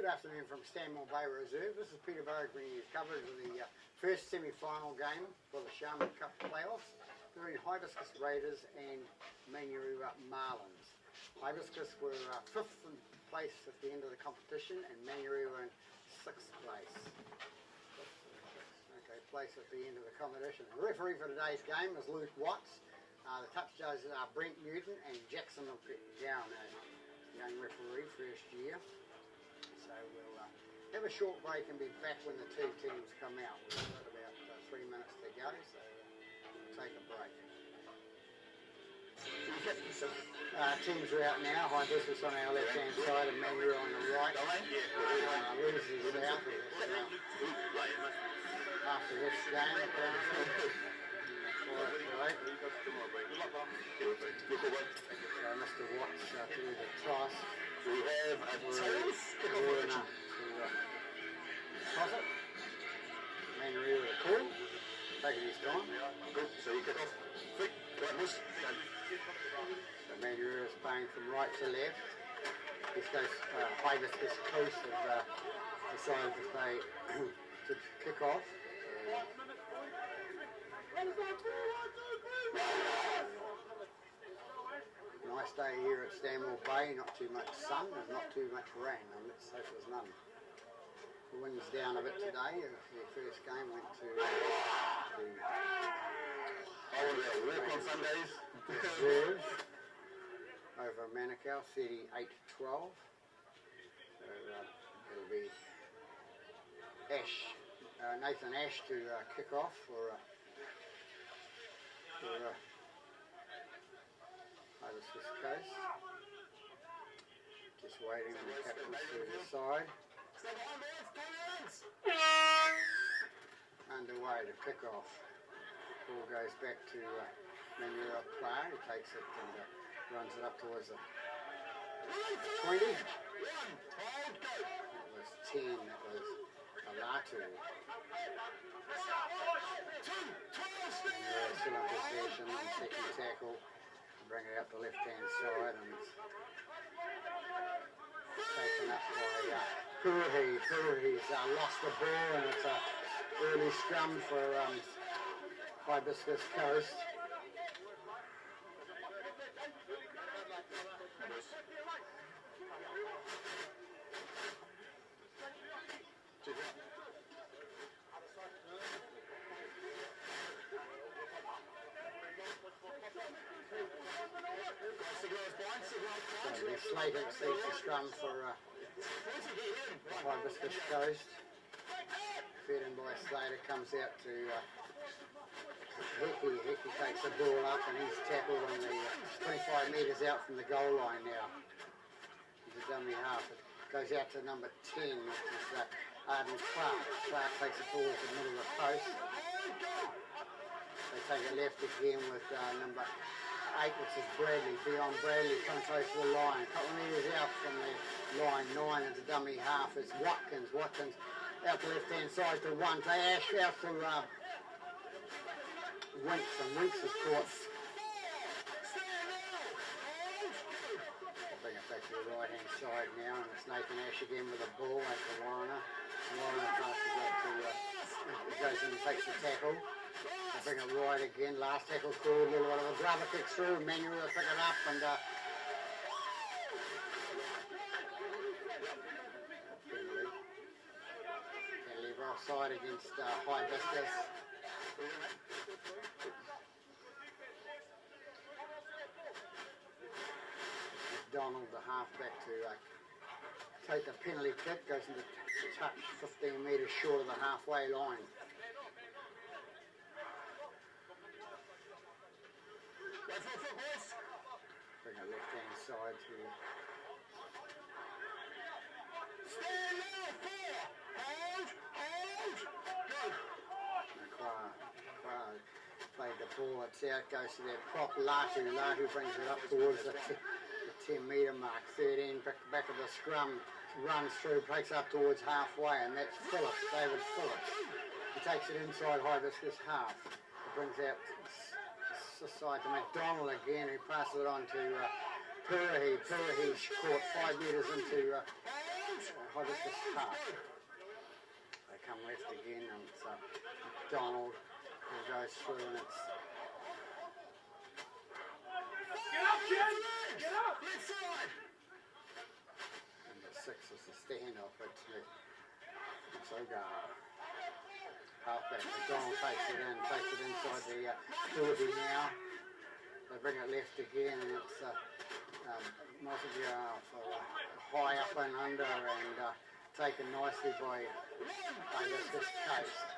afternoon from Stanmore Bay Reserve. This is Peter Barrett bringing you coverage of the first semi-final game for the Sharman Cup playoffs between Hibiscus Raiders and Manurewa Marlins. Hibiscus were 5th in place at the end of the competition and Manurewa in 6th place. Place at the end of the competition. The referee for today's game is Luke Watts. The touch judges are Brent Newton and Jackson Gown, young referee, first year. So we'll have a short break and be back when the two teams come out. We've got about 3 minutes to go, so we'll take a break. Teams are out now. Hibiscus on our left hand side and Manurewa on the right. Losers is out after this game, apparently. Right. So Mr. Watts through the toss. We have a chance to toss it. Manurewa a call. Taking his time. Good. So you kick off. Quick. Right, miss. So Manurewa is playing from right to left. This goes Hibiscus Coast have decided to play to kick off. Nice day here at Stanmore Bay, not too much sun and not too much rain, and let's hope there's none. The wind's down a bit today. The first game went to walk on Sundays. Reserve over Manukau, 38-12. So it'll be Nathan Ash to kick off for Hibiscus Coast. Just waiting on the captain to decide. Underway to kick off. Ball goes back to Manurewa player. He takes it and runs it up towards the 20. That was 10. That was Alatu. Still in possession on second tackle. Bring it up the left hand side and it's taken up by Puruhi. Puruhi's lost the ball and it's an early scrum for Hibiscus Coast. So the Slater receives the scrum for Hibiscus Coast. Fed in by Slater, comes out to Hickey. Hickey takes the ball up and he's tackled on the 25 metres out from the goal line now. He's a dummy half. It goes out to number 10, which is Arden Clark. Clark takes it towards the middle of the post. They take it left again with number 8, which is Bradley. Beyond Bradley, comes close to the line. A couple of metres out from the line, 9 into dummy half. It's Watkins. Watkins out the left hand side to 1. To Ash out to Winks, and Winks is caught. Bring it back to the right hand side now, and it's Nathan Ash again with a ball out to Warner. Warner passes up to goes in and takes the tackle. They bring it right again. Last tackle called. Little one of a grubber kicks through. Manurewa pick it up and leave offside against Hibiscus. McDonald, the halfback, to take the penalty kick. Goes into touch 15 metres short of the halfway line. Bring it left hand side to McLeod. Played the ball, it's out, goes to their prop Latu. Latu brings it up towards the 10 metre mark. 13 back of the scrum, runs through, breaks up towards halfway, and that's Phillips, David Phillips. He takes it inside Hibiscus half. It brings out side to McDonald again, who passes it on to Puruhi. Puruhi's caught 5 metres into Hibiscus half. They come left again, and it's McDonald who goes through, and it's Get up, kid! Get up! Left side! number 6 is the stand-off. It's Sogar. Halfback, McDonald takes it inside the 40 now. They bring it left again, and it's Manurewa for high up and under, and taken nicely by Hibiscus Coast.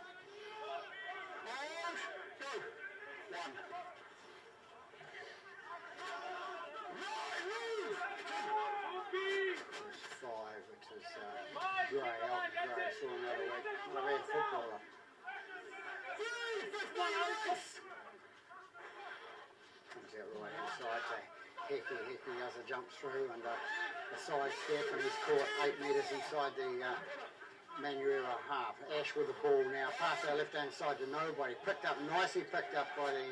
There's 5, which is Gray, Elton Gray, saw another week. Not a bad footballer. Comes out right inside to Hickey. Hickey does a jump through and a side step, and he's caught 8 metres inside the Manurewa half. Ash with the ball now, past our left hand side to nobody. Nicely picked up by the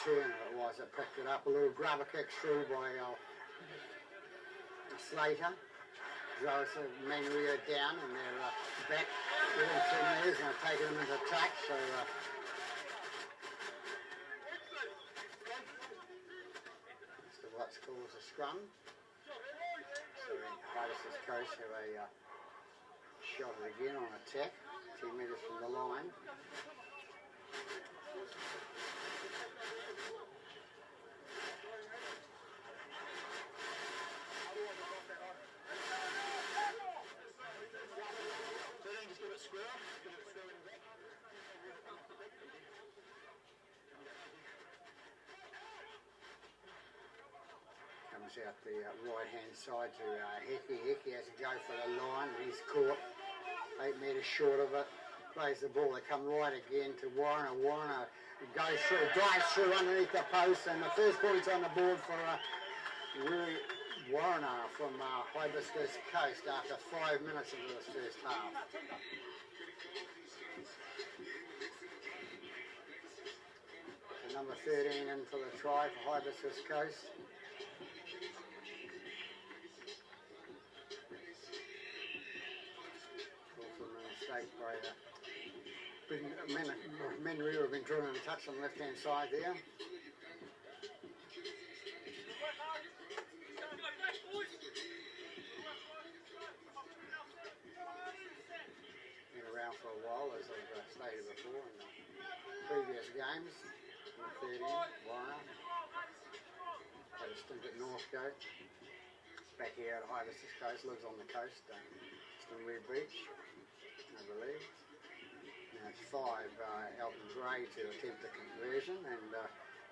Turner it was that picked it up. A little grubber kick through by Slater. Throws Manurewa down, and they're back within 2 metres and are taking them into attack. So what's called a scrum. So Hibiscus Coast have a shot it again on attack, 10 metres from the line. Comes out the right hand side to Hickey. Hickey has to go for the line. He's caught 8 metres short of it. Plays the ball. They come right again to Warner. Warner goes through, dives through underneath the post, and the first point's on the board for Warner from Hibiscus Coast after 5 minutes into this first half. So number 13 in for the try for Hibiscus Coast. Manurewa have been drilling a touch on the left hand side there. Been around for a while, as I've stated before in the previous games. 13, Warner. Played a stint at Northcote. Back here at Hibiscus Coast, lives on the coast, Stingray Beach, I believe. Now it's 5, Elton Gray to attempt the conversion, and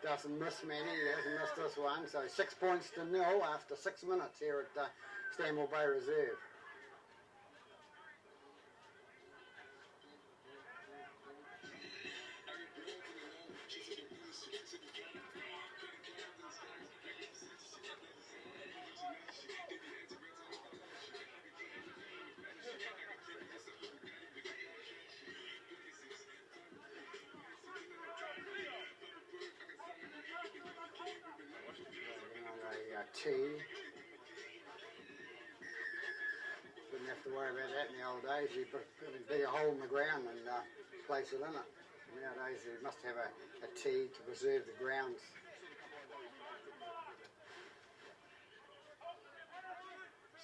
doesn't miss many. He hasn't missed this one, so 6 points to 0 after 6 minutes here at Stanmore Bay Reserve. Didn't have to worry about that in the old days. You put a big hole in the ground and place it in it. Nowadays you must have a tee to preserve the grounds.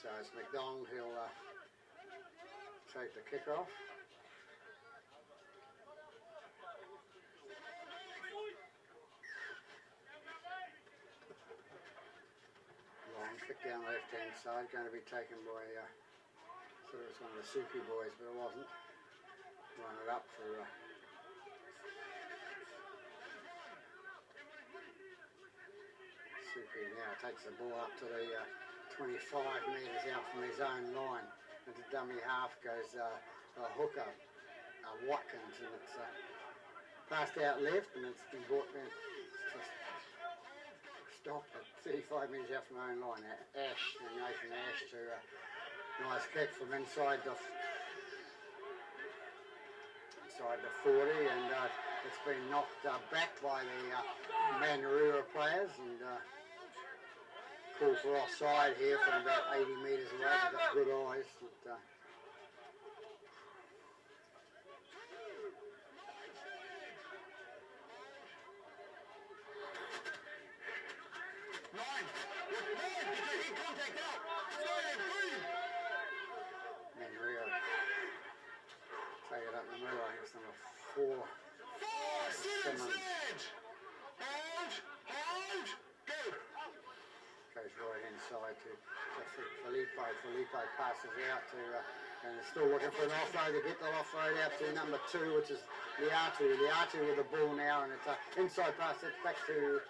So it's McDonald who'll take the kick off. Kick down the left hand side, going to be taken by thought it was one of the Suki boys, but it wasn't. Run it up for Suki now takes the ball up to the 25 metres out from his own line. Into dummy half goes a hooker, Watkins, and it's passed out left, and it's been brought down. Stopped at 35 metres out from our own line. Nathan Ash to a nice kick from inside the 40, and it's been knocked back by the Manurewa players, and call for offside here from about 80 metres away. They've got good eyes. But, 9. Get contact out. Manurewa take it up the middle. I think it's number 4. Sharman goes right inside to Felipe. Felipe passes out to, and they're still looking for an offload. They get the offload out to number 2, which is Liatu. Liatu with the ball now, and it's an inside pass. It's back to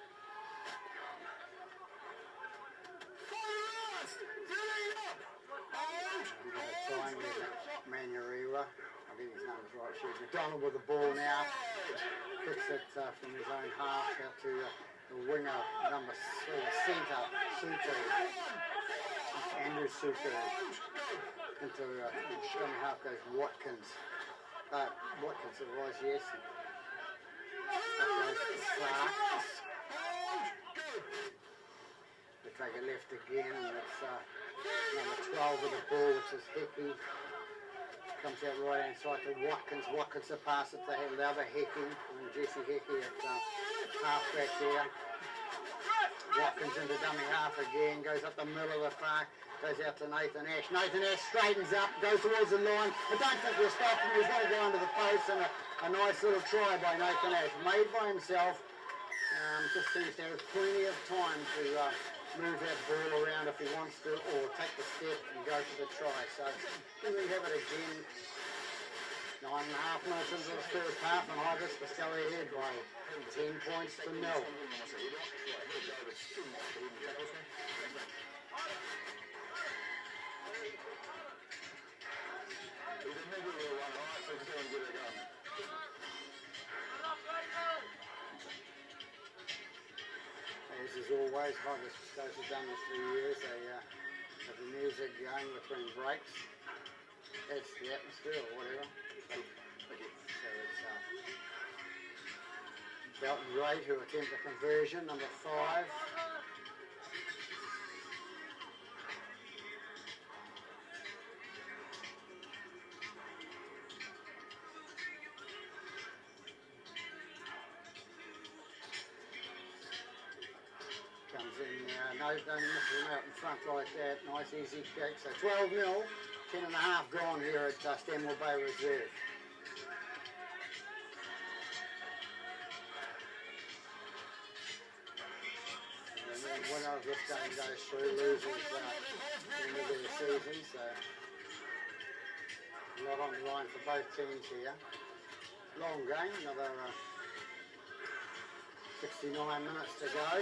Manurewa. I think his name's right. Shoot. McDonald with the ball now. Kicks it from his own half out to the winger, number centre, Suku. Andrew Suku. Into dummy half goes Watkins. Watkins it was, yes. Up goes Clark. They take it left again, and it's number 12 with the ball, which is Hickey. Comes out right hand side to Watkins. Watkins to pass it to the other Hickey, and Jesse Hickey at half back there. Watkins into dummy half again, goes up the middle of the park, goes out to Nathan Ash. Nathan Ash straightens up, goes towards the line. I don't think we'll stop him. He's going to go under the post, and a nice little try by Nathan Ash, made by himself. Just seems to have plenty of time to move that ball around if he wants to, or take the step and go for the try. So here we have it again. 9.5 minutes into the first half, and Ibis are still ahead by 10 points to 0. As is always, Ibis have done this for years. They have the music going between breaks. That's the atmosphere or whatever. So it's Belton Wright who attempt a conversion, number 5. Comes in now, don't miss him out in front like that. Nice easy kick. So 12-0, 10.5 gone here at Stanmore Bay Reserve. And then winner of this game goes through, losers end of their season. So a lot on the line for both teams here. Long game, another 69 minutes to go.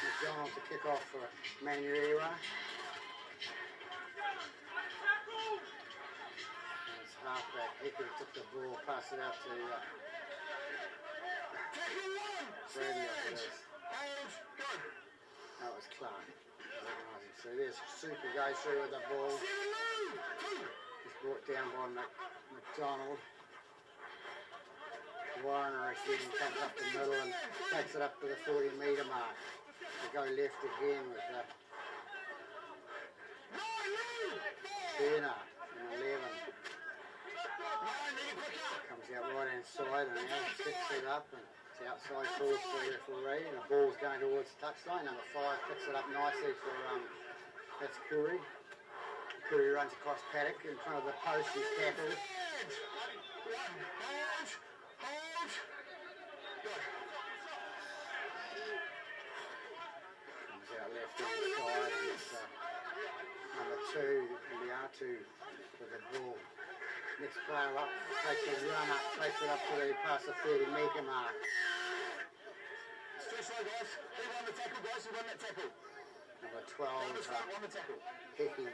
McDonald to kick off for Manurewa. And it's halfback. Hickey took the ball, passed it out to Brady, I think it is. That was Clark. So there's Super goes through with the ball. It's brought down by McDonald. Warner again comes up the middle and takes it up to the 40-metre mark. They go left again with Turner in 11. Comes out right hand side and now picks it up and it's outside calls for the referee and the ball's going towards the touchline. Number 5 picks it up nicely for that's Curry. Curry runs across Paddock in front of the post. He's tackled. Inside and it's number 2, Liatu with the ball. Next player up, takes a run up, takes it up to the past the 30-metre mark. Stay slow, guys. Who won the tackle, guys? Who won that tackle? Number 12, Won the tackle. Hickey.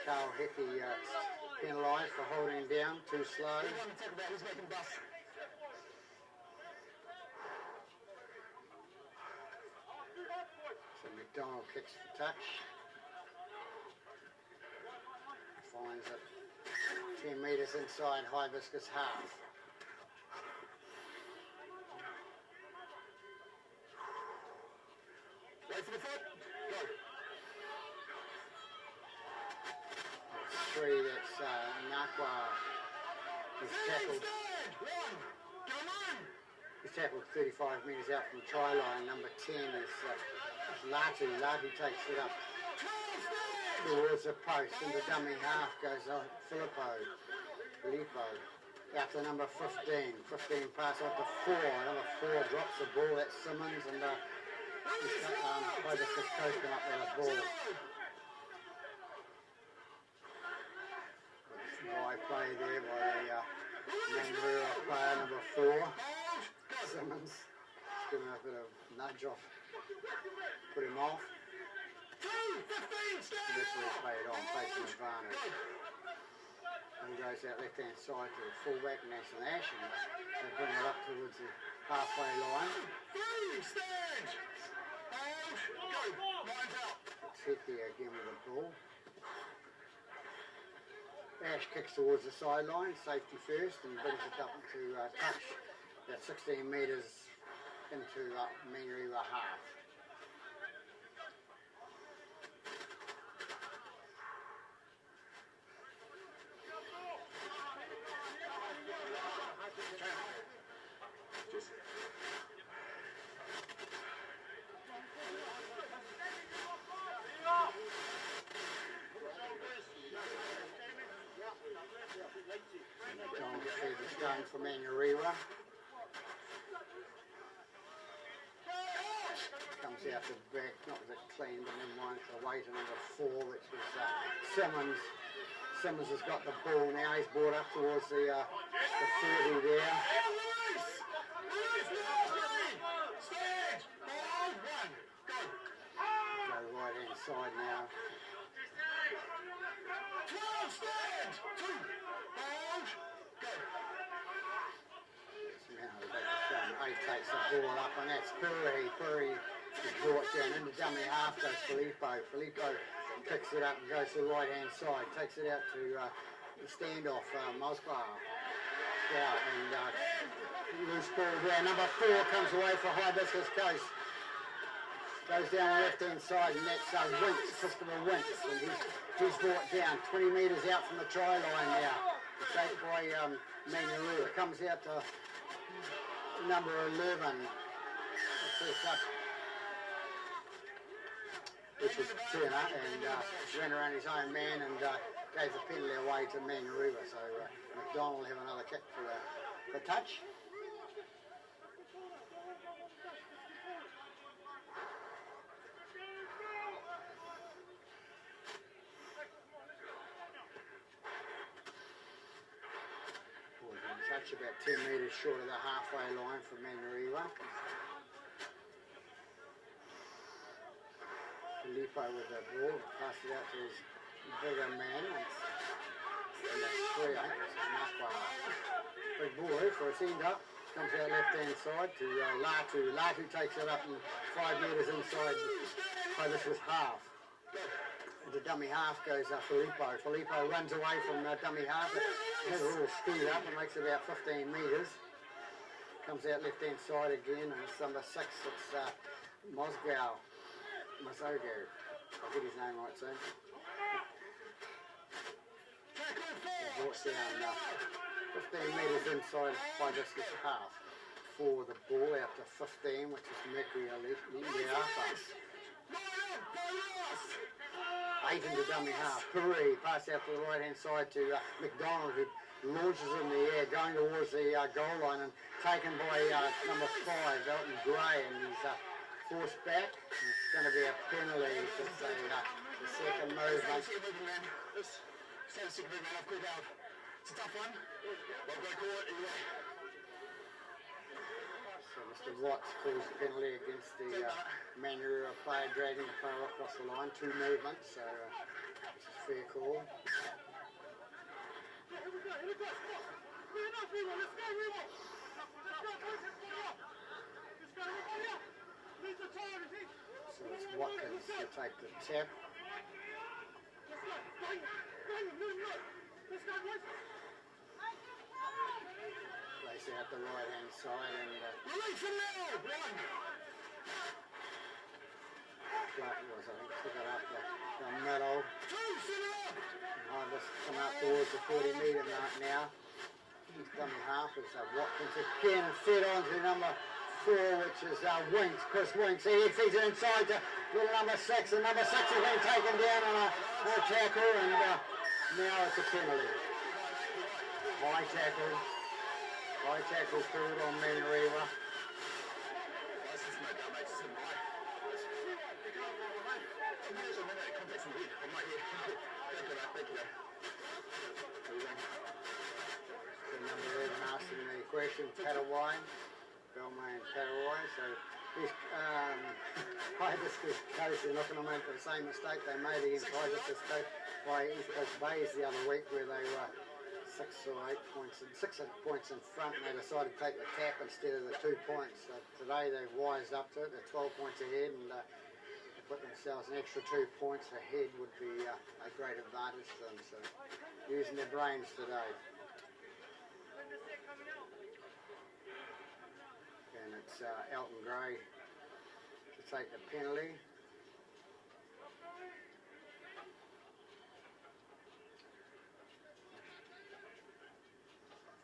Carl Hickey penalised for holding him down too slow. Who won the tackle? Who's making bus? So McDonald kicks the touch. Finds it 10 metres inside Hibiscus half. Wait for the foot. Manurewa. He's tackled. He's tackled 35 metres out from the try line. Number 10 is Latu. Latu takes it up towards the post. And the dummy half goes on Filippo. Out to number 15. 15 pass on to 4. Number 4 drops the ball. That's Simmons. And Hibiscus Coast come up with a ball. By play there by the Manurewa player number 4. Simmons, give him a bit of nudge off, put him off. Referee played on, takes an advantage. And he goes out left hand side to the fullback, Nash and Ash, and they bring it up towards the halfway line. It's hit there again with the ball. Ash kicks towards the sideline, safety first, and brings it up into touch. About 16 metres into Manurewa half. John Fever's going for Manurewa. Comes out the back, not as it clean, but then one away to number 4, which was Simmons. Simmons has got the ball now. He's brought up towards the 30 there. Go right hand side now. He takes the ball up, and that's Puri. Puri is brought down into dummy half, goes Filippo. Filippo picks it up and goes to the right hand side, takes it out to the standoff, Moscow. And loose ball there. Number 4 comes away for Hibiscus Coast. Goes down the left hand side, and that's Winks, Christopher Winks. And he's brought down 20 metres out from the try line now. It's taken by Manurewa. Comes out to number 11, which was Turner, and ran around his own man and gave the penalty away to Manurewa. So McDonald will have another kick for touch. Touch about 10 metres short of the halfway line from Manurewa. Filippo with the ball, pass it out to his bigger man. And that's 3, I think that's Maspa. Big ball for a send up. Comes out left hand side to Latu. Latu takes it up and 5 metres inside. So this was half. The dummy half goes Filippo. Filippo runs away from the dummy half. Has a little speed up and makes about 15 metres. Comes out left hand side again, and it's number 6. It's Masogo. I'll get his name right soon. Brought down 15 metres inside by this half. For the ball out to 15, which is Mercury Liapa. 8 into dummy half. Puri pass out to the right hand side to McDonald, who launches in the air going towards the goal line and taken by number 5, Elton Gray, and he's forced back. And it's going to be a penalty for the second movement. It's a tough one. But we're going to call it anyway. So Mr. Watts calls the penalty against the Manurewa player, dragging the player across the line. 2 movements, so it's a fair call. So it's Watkins to take the tap. Place out the right hand side and Clark was, I think, took it up the middle. just come up towards the 40-metre mark now. He's dummy half is Watkins again and fed on to number 4, which is Winks, Chris Winks. He feeds it inside to little number 6, and number 6 has been taken down on a tackle, and now it's a penalty. High tackle called on Manurewa. So number 11 asking me a question, Patawai, Belmain Patawai. So this Hibiscus Coast, they're not going to make the same mistake they made against Hibiscus Coast by East Coast Bays the other week, where they were 6 or 8 points in front, and they decided to take the tap instead of the 2 points. So today they've wised up to it. They're 12 points ahead, and to put themselves an extra 2 points ahead would be a great advantage to them. So using their brains today. And it's Elton Gray to take the penalty.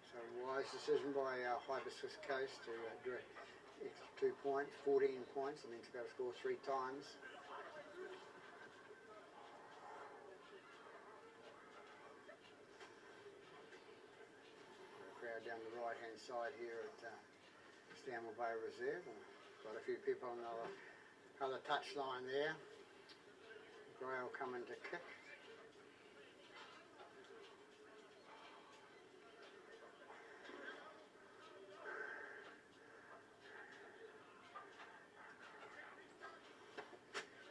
So wise decision by Hibiscus Coast to direct extra 2 points, 14 points, and then to be able to score 3 times. The crowd down the right hand side here at Stanwell Bay Reserve, and got a few people on the other touchline there. Gray will come in to kick.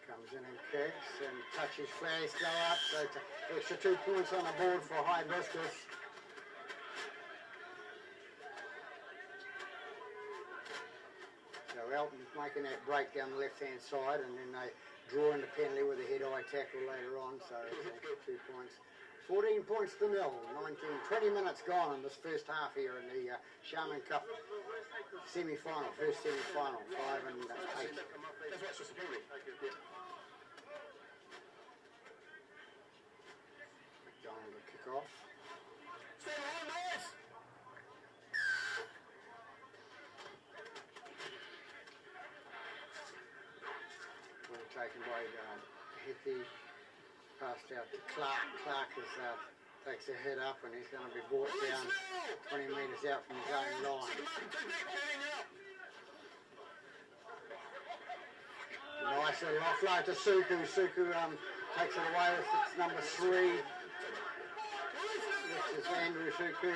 Comes in and kicks and touches flags go up, so it's extra 2 points on the board for Hibiscus. So Elton's making that break down the left-hand side, and then they draw in the penalty with a head-eye tackle later on, so it's an extra 2 points. 14 points to 0, 20 minutes gone in this first half here in the Sharman Cup semi-final, first semi-final, 5 and 8. McDonald to kick off. Taken by Hickey, passed out to Clark. Clark takes a hit up, and he's going to be brought down 20 metres out from his own line. Nice little offload to Suku. Suku takes it away with its number 3, which is Andrew Suku.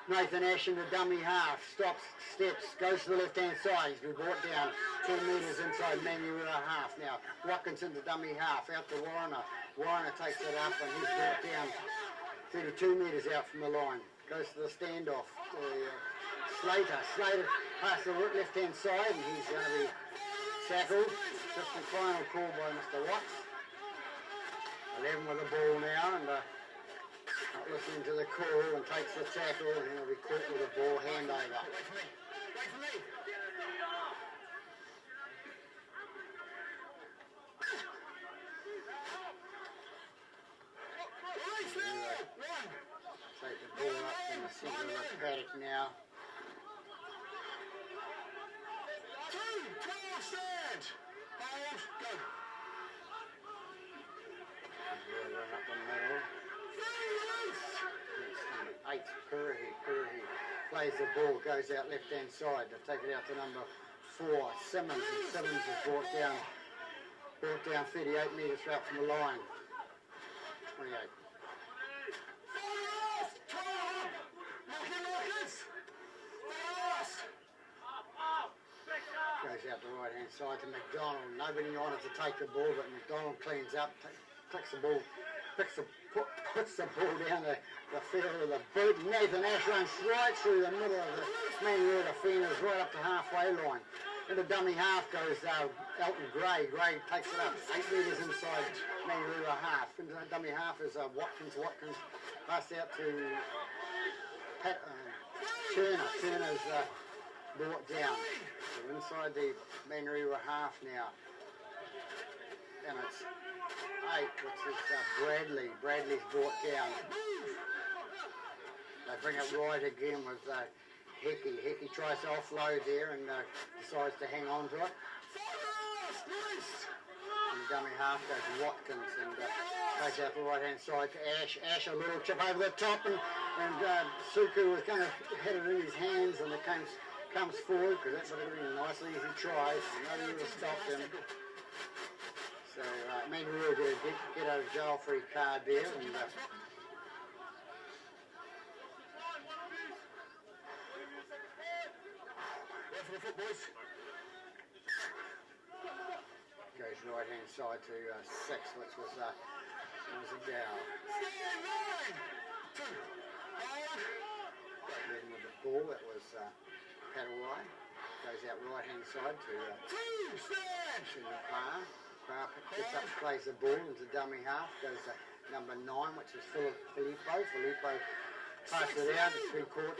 Nathan Ash in the dummy half, stops, steps, goes to the left-hand side. He's been brought down 2 metres inside Manurewa half. Now, Watkins in the dummy half, out to Warner. Warner takes it up, and he's brought down 32 metres out from the line. Goes to the standoff. Slater past the left-hand side, and he's going to be tackled. Just the final call by Mr. Watts. 11 with the ball now, and not listening to the call, and takes the tackle, and he'll be caught with a ball handover. Take the ball up in the centre of the paddock now. Run up the middle. 8, Purahi plays the ball, goes out left-hand side to take it out to number 4, Simmons, and Simmons is brought down 38 metres out from the line. 28. Goes out the right-hand side to McDonald. Nobody wanted to take the ball, but McDonald cleans up, takes the ball, puts the ball down the field with a boot. Nathan Ash runs right through the middle of the Manurewa defenders, right up to halfway line. In the dummy half goes Elton Gray. Gray takes it up 8 metres inside Manurewa half. Into the dummy half is Watkins. Passed out to Turner. Turner's brought down. So inside the Manurewa half now. And it's 8. which is Bradley. Bradley's brought down. They bring it right again with Hickey. Hickey tries to offload there and decides to hang on to it. And the dummy half goes Watkins and takes out the right hand side to Ash. Ash a little chip over the top and Suku was going to hit it in his hands and it comes forward because that would have been a nice easy try. Nobody would have stopped him. So Manurewa did a get out of jail free card there. And, goes right hand side to 6, which was a goal. Then with the ball, that was Padawai. Goes out right hand side to Par. Par picks up, plays the ball into dummy half. Goes to number 9, which is Filippo. Filippo passes it out. It's been caught.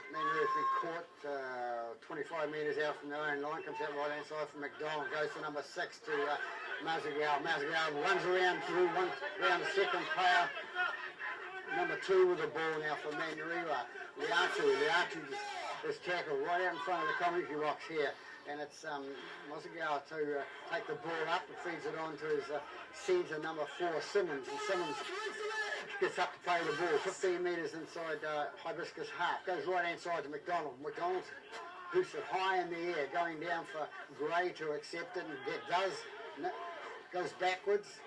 Manurewa's been caught 25 metres out from their own line, comes out right hand side from McDonald, goes to number 6 to Mazagal. Mazagal runs around through round the second player. Number 2 with the ball now for Manurewa. Liatu is tackled right out in front of the commentary box here. And it's Mazagal to take the ball up and feeds it on to his centre number 4, Simmons. And Simmons gets up to play the ball, 15 metres inside Hibiscus half. Goes right hand side to McDonald. McDonald hoops it high in the air, going down for Gray to accept it, and it does. No, goes backwards.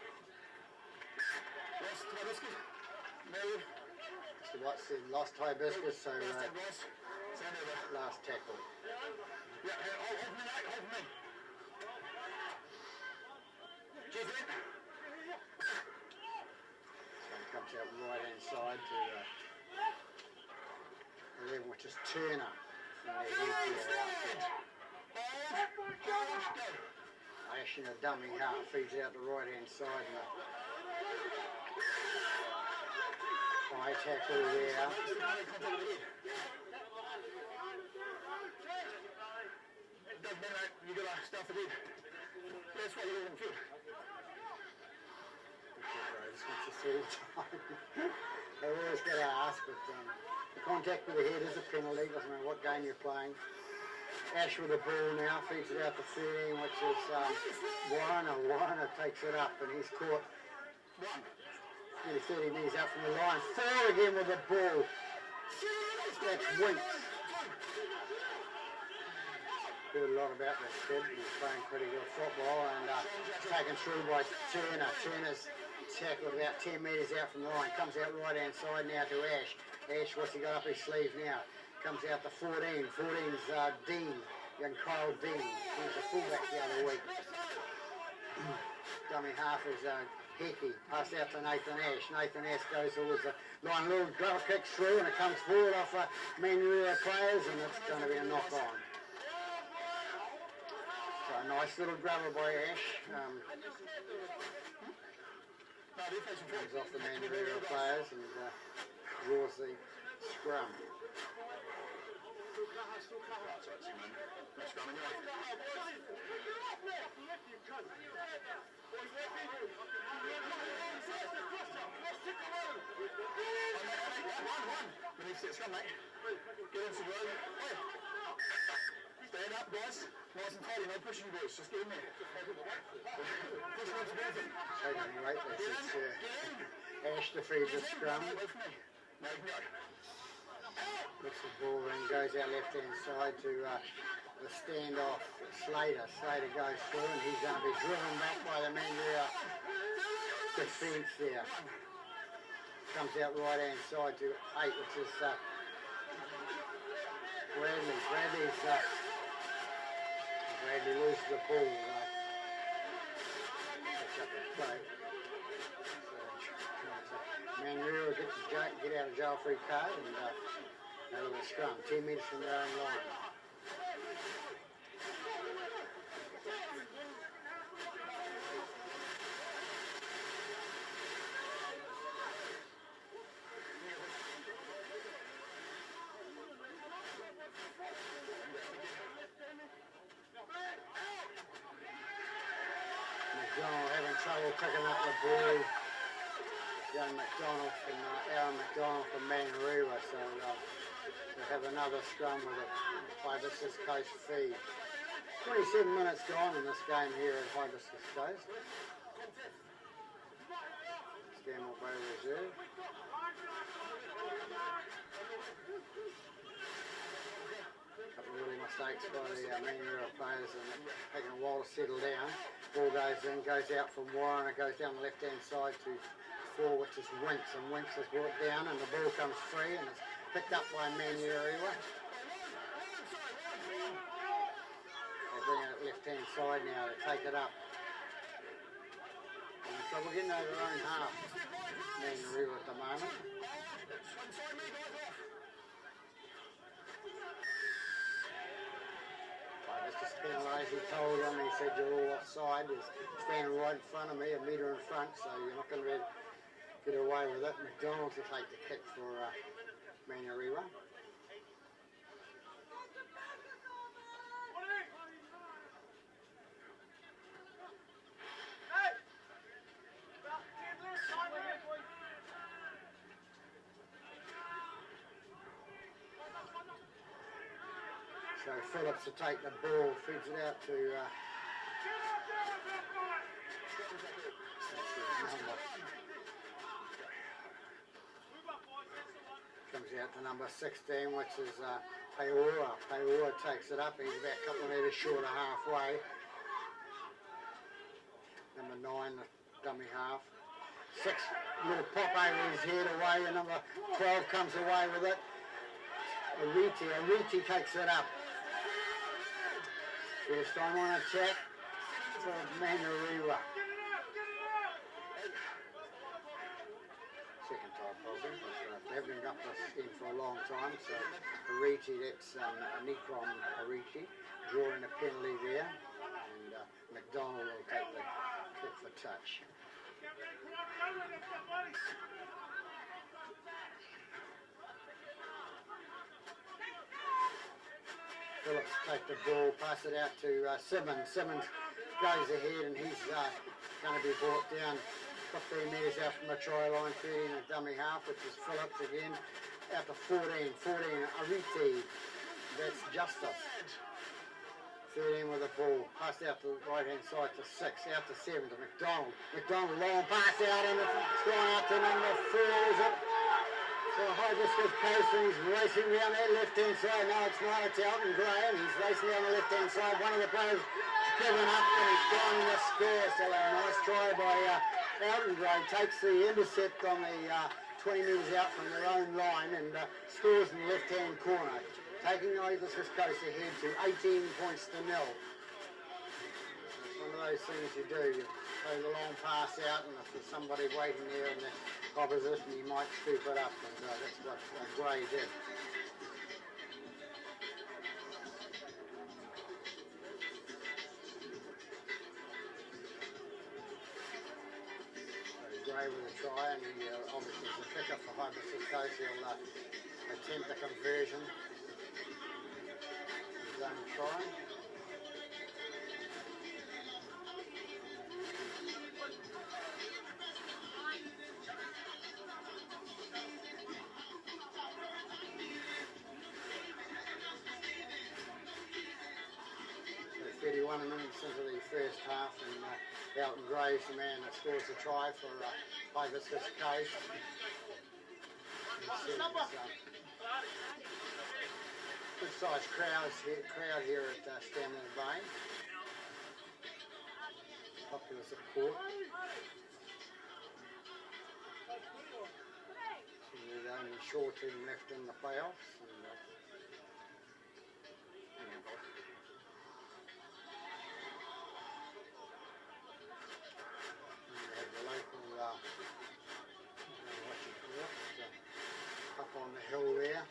Mr. Watt said lost Hibiscus, so last tackle. Yeah, hold me, mate, hold me. Comes out right hand side to 11, which is Turner. Ash in a dummy half feeds out the right hand side and high tackle there. You gotta stuff it in. That's what you're looking for. They've always got to ask, but the contact with the head is a penalty, doesn't matter what game you're playing. Ash with the ball now, feeds it out to 13, which is Warner. Warner takes it up and he's caught nearly 30 metres out from the line. 4 again with the ball. That's Winks. Heard a lot about this kid. He's playing pretty good football and taken through by Turner. Turner's tackled about 10 metres out from the line. Comes out right hand side now to Ash. Ash, what's he got up his sleeve now? Comes out to 14. 14's Dean. Young Kyle Dean. He was a fullback the other week. Dummy half is Hickey. Passed out to Nathan Ash. Nathan Ash goes towards the line. Little goal kicks through and it comes forward off Manurewa players and it's going to be a knock on. So a nice little grabber by Ash. Comes off the Manurewa players and draws the scrum. Stand up, guys. Nice and tidy, no pushing you boys. Just get in there. Push on to Benson. Right, it's Ash defeats the scrum. No, you can go. Looks the ball and goes out left hand side to the standoff Slater. Slater goes through and he's going to be driven back by the Manurewa defence there. Comes out right hand side to 8, which is Bradley. Bradley loses the ball. Catch up the play. Manurewa gets get out of jail free card and out of the scrum. 10 metres from their own line. McDonald having trouble picking up the ball. Young McDonald from Aaron McDonald from Manurewa, so we'll have another scrum with a Hibiscus Coast feed. 27 minutes gone in this game here at Hibiscus Coast. Stanmore Bay Reserve. Couple of little mistakes by the Manurewa players and taking a while to settle down. Ball goes in, goes out from Warren, it goes down the left hand side to 4, which is Winks, and Winks is brought down and the ball comes free and it's picked up by Manurewa. They bring it left hand side now to take it up. So we're getting over their own half, Manurewa at the moment. That's just penalised, he told him, he said you're all offside, he's standing right in front of me, a metre in front, so you're not going to be able to get away with it. McDonald to take the kick for Manurewa. So Phillips to take the ball, feeds it out to comes out to number 16, which is Peora. Peora takes it up, he's about a couple of metres short of halfway. Number 9, the dummy half. 6, little pop over his head away, and number 12 comes away with it. Ariti takes it up. First time on attack for Manurewa. Second time probably. They haven't been up this in for a long time, so Ariti, that's Nikron Ariti, drawing a penalty there, and McDonald will take the kick for touch. Phillips take the ball, pass it out to Simmons. Simmons goes ahead and he's going to be brought down 15 metres out from the try line, 13 a dummy half, which is Phillips again, out to 14, Ariti, that's Justice. 13 with the ball, passed out to the right hand side to 6, out to 7 to McDonald. McDonald, long pass out and it's gone out to number 4, is it? So Hibiscus Coast, and he's racing down that left hand side. No, it's not, it's Elton Gray, and he's racing down the left hand side. One of the players given up and he's gone in the score. So a nice try by Elton Gray, takes the intercept on the 20 metres out from their own line and scores in the left hand corner, taking Hibiscus Coast ahead to 18 points to 0. It's one of those things you do. You play the long pass out, and if there's somebody waiting there in the opposition, you might scoop it up, and that's what Gray did. So Gray with a try, and he obviously is a kicker for Hibiscus Coast. He'll attempt the conversion. His own try. 31 minutes into the first half, and Elton Gray's the man that scores the try for Hibiscus Coast. Good sized crowd here at Stanmore Bay. Popular support. There's only a short team left in the playoffs. Up on the hill there.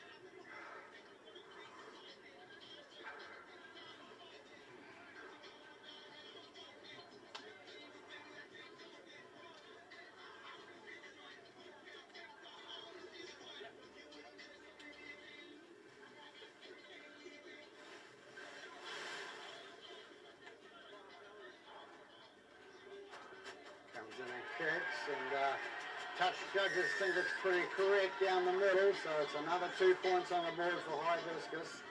and touch judges think it's pretty correct down the middle, so it's another 2 points on the board for Hibiscus.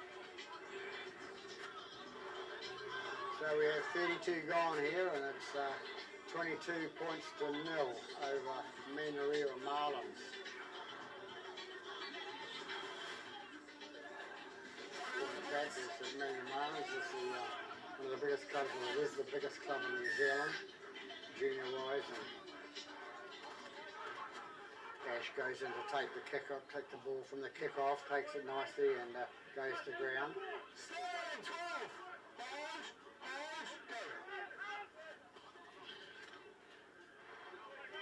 So we have 32 gone here, and it's 22 points to 0 over Manurewa Marlins. This is Manurewa Marlins. This is one of the biggest clubs, well, it is the biggest club in New Zealand, junior-wise. And Ash goes in to take the kick up, take the ball from the kick-off, takes it nicely and goes to ground.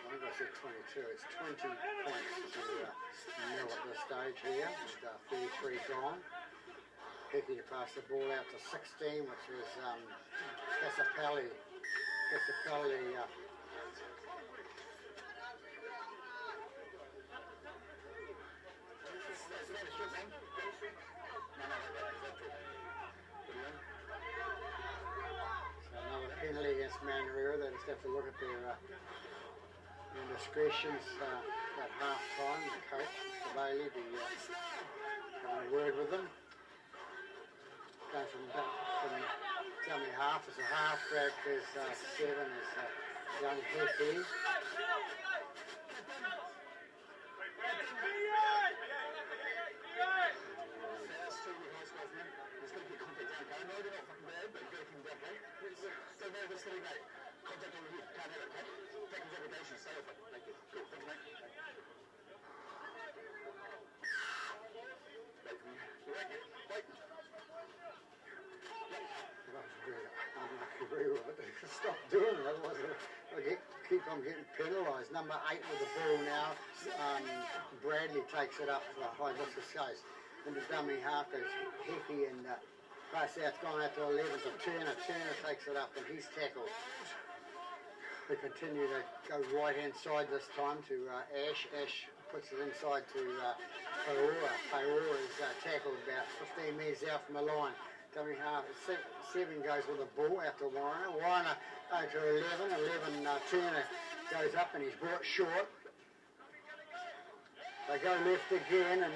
I think I said 22. It's 20 points to 0 at this stage here, with 33 gone. Hickey to pass the ball out to 16, which was Casapelli. So another penalty against Manurewa. They just have to look at their indiscretions at half time. The coach, Mr. Bailey, be having a word with them. Going from dummy half as a halfback, there's 7 is young Hickey. Stop doing it, otherwise I'll keep on getting penalised. Number 8 with the ball now. Bradley takes it up for Hibiscus Coast. Into dummy half goes Hickey and pass out's gone out to 11 to Turner. Turner takes it up and he's tackled. They continue to go right hand side this time to Ash. Ash puts it inside to Paora. Paora is tackled about 15 metres out from the line. Dummy half, 7 goes with the ball out to Warner. Warner out to 11. Turner goes up and he's brought short. They go left again and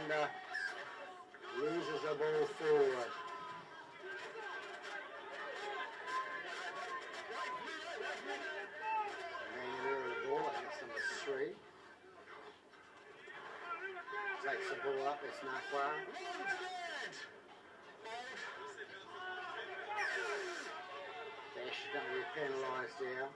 loses the ball forward. Manurewa the ball, I think it's number 3. Takes the ball up, it's Nakwa. Dash is going to be penalised here.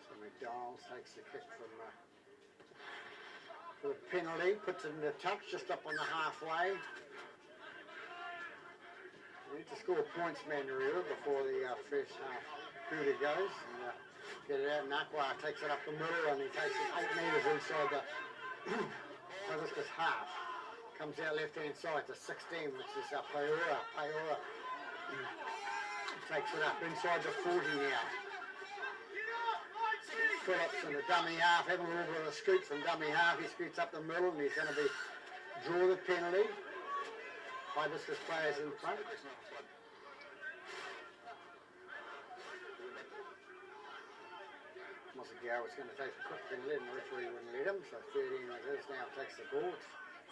So McDonald takes the kick from for the penalty, puts it in the touch just up on the halfway. We need to score points, Manurewa, before the first half quarter goes. And, get it out. Nakwa takes it up the middle and he takes it 8 metres inside the Hibiscus half. Comes out left hand side to 16, which is Paora. Paora takes it up inside the 40 now. Phillips in the dummy half, having a little bit of a scoot from dummy half. He scoots up the middle and he's going to draw the penalty. Hibiscus players in front. Garrett's was going to take the quick penalty and the referee wouldn't let him, so 13 as it is now takes the ball.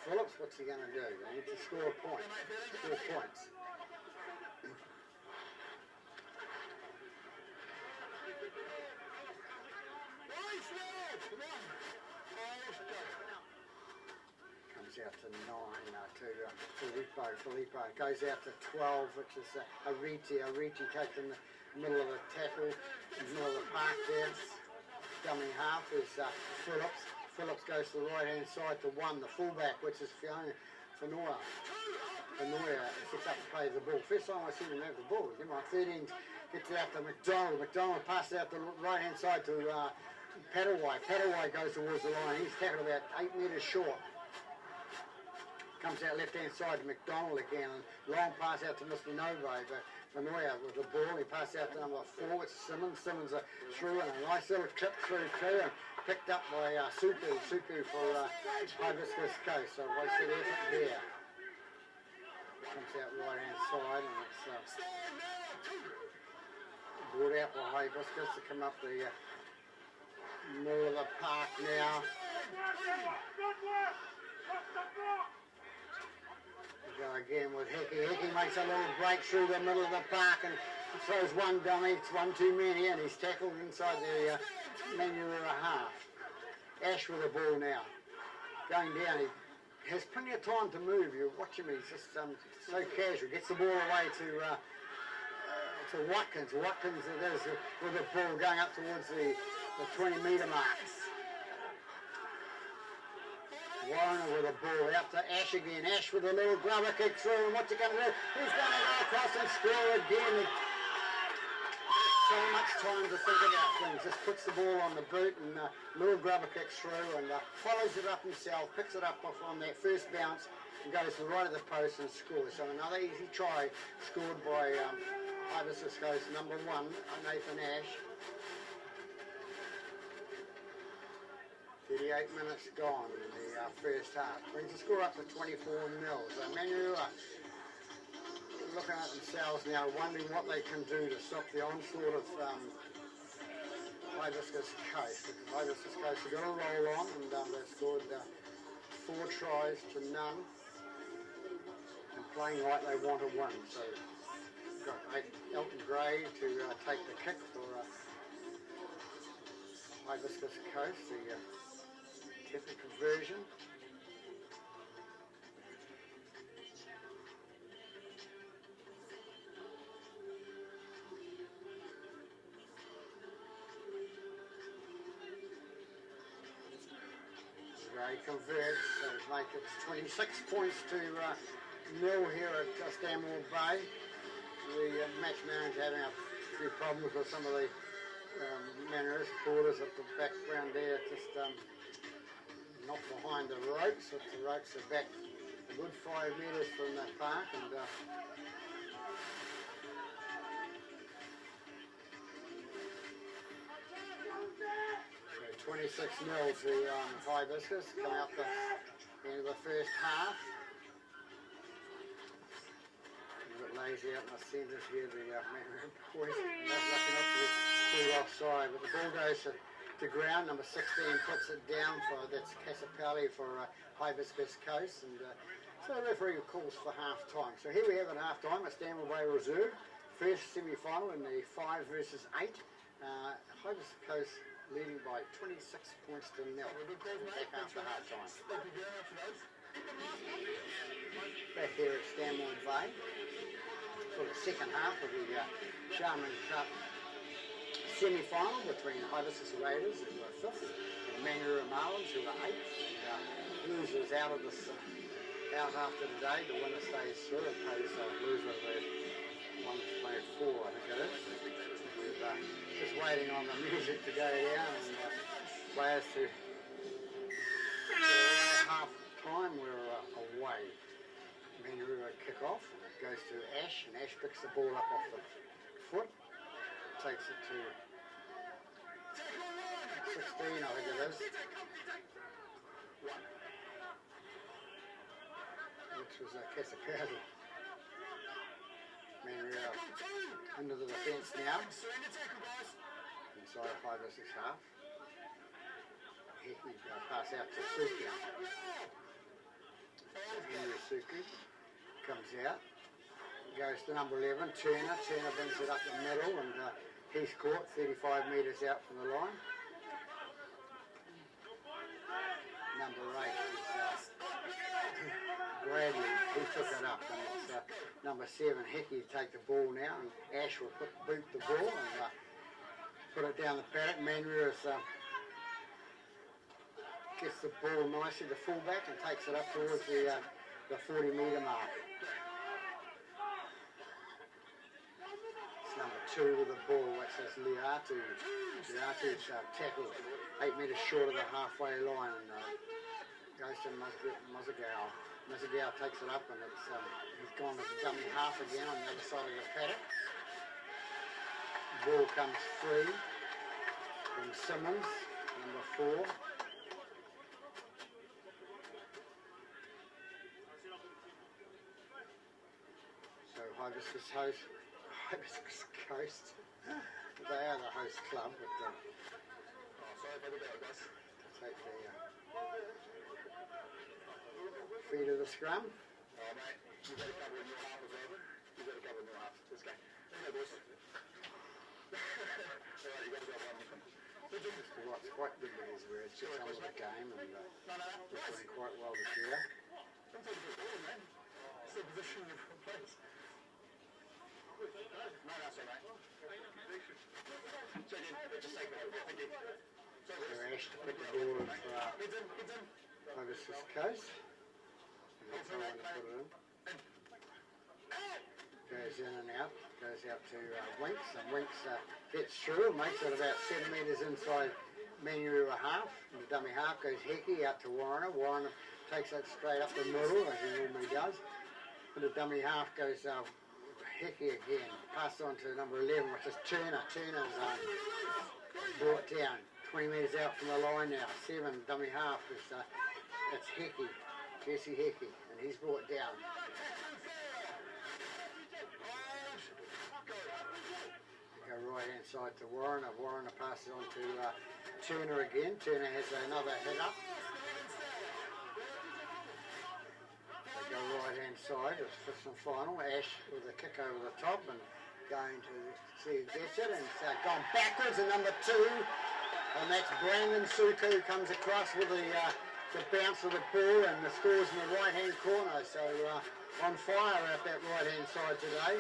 Phillips, what's he going to do? They need to score points. Score points. Comes out to 9 to Filippo. Goes out to 12, which is Ariti. Ariti takes in the middle of the tackle, in the middle of the park there. Dummy half is Phillips. Phillips goes to the right hand side to 1, the fullback, which is Fanoia. Fanoia sits up to play the ball. First time I see him have the ball. 13 gets it out to McDonald. McDonald passes out the right hand side to Padawai. Padawai goes towards the line. He's tackled about 8 metres short. Comes out left hand side to McDonald again. Long pass out to Mr. Novo, but Manurewa with the ball. He passed out to number 4, it's Simmons. Simmons through and a nice little clip through too, and picked up by Suku for Hibiscus Coast. So wasted effort there. Comes out right hand side and it's brought out by Hibiscus to come up the middle of the park now. Go again with Hickey. Hickey makes a little break through the middle of the park and throws one dummy. It's one too many and he's tackled inside the Manurewa half. Ash with the ball now. Going down. He has plenty of time to move. You watch him. He's just so casual. Gets the ball away to Watkins. Watkins it is with the ball going up towards the 20-metre mark. Warner with the ball out to Ash again. Ash with a little grubber kick through, and what's he going to do? He's going to go across and score again. So much time to think about things. Just puts the ball on the boot and little grubber kicks through and follows it up himself, picks it up off on that first bounce and goes right at the post and scores. So another easy try scored by Hibiscus Coast number 1, Nathan Ash. 38 minutes gone in the first half. Brings the score up to 24-0. So Manurewa looking at themselves now, wondering what they can do to stop the onslaught of Hibiscus Coast. Because Hibiscus Coast have got a roll on and they've scored 4 tries to none and playing like they want to win. So got Elton Gray to take the kick for Hibiscus Coast, the typical conversion. Gray converts, so make it 26 points to 0 here at Stanmore Bay. The match manager having a few problems with some of the Manurewa supporters at the background there, just not behind the ropes, but the ropes are back a good 5 metres from the park, and 26-0 to Hibiscus, coming up the end of the first half. A bit lazy out in the centres here, the Manurewa boys, not looking up to the full offside, but the ball goes to ground. Number 16 puts it down for, that's Casapelli for Hibiscus Coast, and so the referee calls for half time. So here we have at half time at Stanmore Bay Reserve, first semi-final in the 5 versus 8. Hibiscus Coast leading by 26 points to 0. Back after half time. Back here at Stanmore Bay for the second half of the Sharman Cup semi-final between Hibiscus Raiders, who are 5th, and Manurewa Marlins, who are 8th. Losers out of this, out after today. The winner stays through and pays loser the 1 to play 4, I think it is. Just waiting on the music to go down and players to half time. We're away. Manurewa kick off, and it goes to Ash, and Ash picks the ball up off the foot, takes it to 16, I think it is, which was Casapelli. Manurewa into the defence now, inside Hibiscus half. Hickey pass out to Suku. Suku comes out, goes to number 11, Turner. Turner brings it up the middle, and he's caught 35 metres out from the line. Number 8 is Bradley, he took it up, and it's number 7, Hickey, take the ball now, and Ash will boot the ball and put it down the paddock. Manurewa gets the ball nicely to fullback and takes it up towards the 40-metre mark. It's number 2 with the ball, which is Liatu's tackled 8 metres short of the halfway line, and goes to Mozagao. Mozagao takes it up and it's he's gone to the dummy half again on the other side of the paddock. Ball comes free from Simmons, number 4. So Hibiscus Coast. They are the host club, but sorry if I did that, guys. take the feet of the scrum. Oh, mate, you got to cover in your half as well. You got to cover in your half. Let's go. There you go, boys. Alright, you got to go one with them. What's quite good with his where it's just under the game and he's doing quite well this year. Don't take it for man. It's the position of the place. No, that's all right. Check in. Just take that. Thank you. So Ash to put the ball in for Hibiscus Coast. And that's how I'm going to put it in. Goes in and out. Goes out to Winks, and Winks gets through, makes it about 7 metres inside Manurewa half. And the dummy half goes Hickey out to Warner. Warner takes that straight up the middle, as he normally does. And the dummy half goes Hickey again. Passed on to number 11, which is Turner. Turner's brought down 20 metres out from the line now. 7, dummy half is that's Hickey, Jesse Hickey, and he's brought down. Go right hand side to Warner. Warner passes on to Turner again. Turner has another hit up. They go right hand side. It's fifth and final. Ash with a kick over the top and going to see who gets it. And it's gone backwards to number 2. And that's Brandon Suku comes across with the bounce of the ball and the scores in the right hand corner. So on fire at that right hand side today.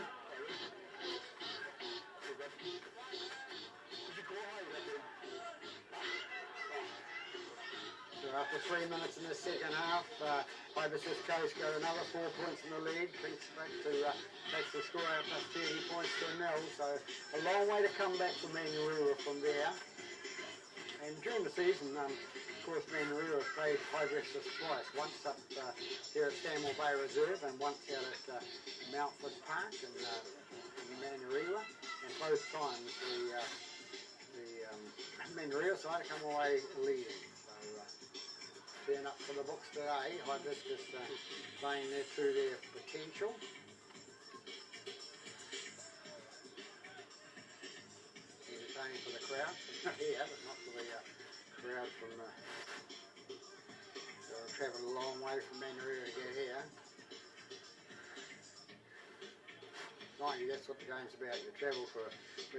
So after 3 minutes in the second half, Hibiscus Coast got another 4 points in the lead. Takes the score out plus 30 points to 0. So a long way to come back for Manurewa from there. And during the season, of course, Manurewa played Hibiscus twice. Once up here at Stanmore Bay Reserve and once out at Mountford Park in Manurewa. And both times the Manurewa side come away leading. So turn up for the books today. Hibiscus playing there through their potential. Entertaining for the crowd. Yeah, but not for the crowd from travelled a long way from Manurewa to get here. Mind you, that's what the game's about. You travel for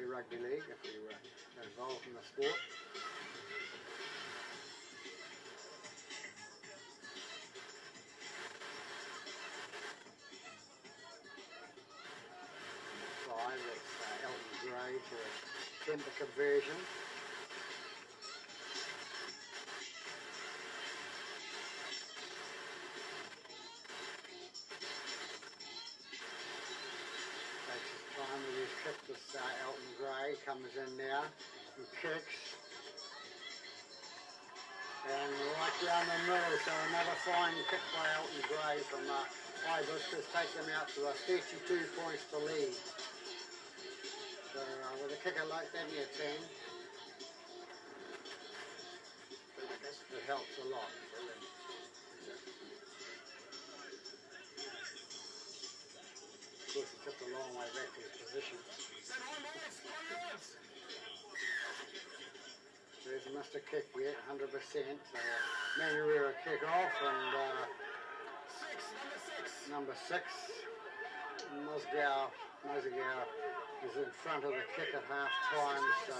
rugby league if you are involved in the sport. That's Elton Gray to a timber conversion. Takes his time with his kick. This Elton Gray comes in now and kicks. And right down the middle, so another fine kick by Elton Gray from Hibiscus, take them out to 32 points to lead. So with a kicker like that in your team, it helps a lot. Of course, he took a long way back to his position. There's a Mr. Kick yet, 100%. So Manurewa kick off and number 6, Mozagao is in front of the kick at half time. So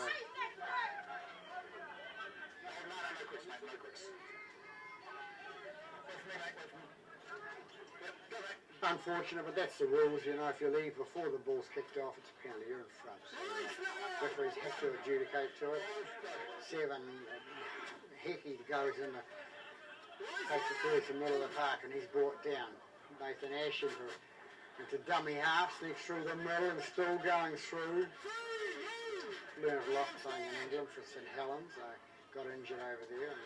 unfortunate, but that's the rules, you know. If you leave before the ball's kicked off, it's a penalty. You're in front. So referees have to adjudicate to it. 7, Hickey goes in takes it towards the middle of the park and he's brought down. Nathan Ash into dummy half, sneaks through the middle and still going through. Learned a lot playing in England for St Helens. got injured over there, and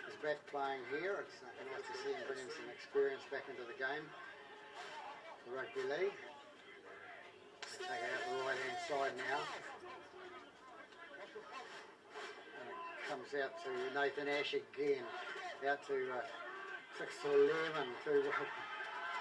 he's back playing here. It's nice to see him bringing some experience back into the game. The rugby league. Take it out the right hand side now. And it comes out to Nathan Ash again. Out to 6 to 11 to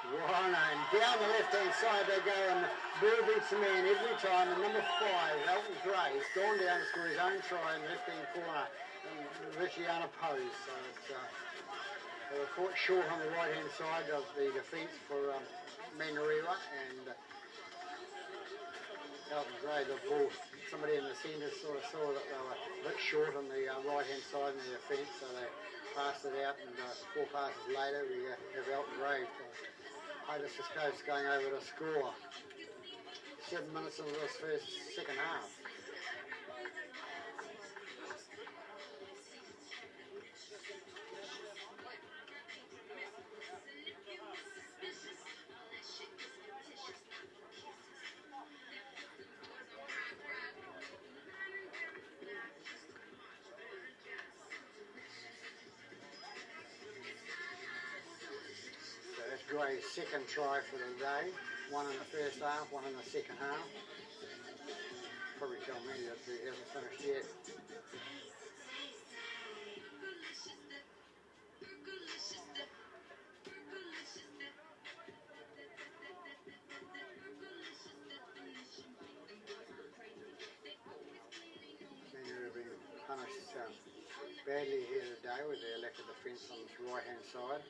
Warner, and down the left hand side they go, and Bill beats the man every time. And number 5, Elton Gray, has gone down to score his own try in the left hand corner, and virtually unopposed. So it's they were caught short on the right hand side of the defence for Manurewa, and Elton Gray, the ball, somebody in the centre sort of saw that they were a bit short on the right hand side in the defence, so they passed it out, and 4 passes later we have Elton Gray. Hibiscus Coast going over to score. 7 minutes of this second half. Gray's second try for the day. 1 in the first half, 1 in the second half. Probably tell me that he hasn't finished yet. Then you've been punished badly here today with their lack of defence on this right hand side.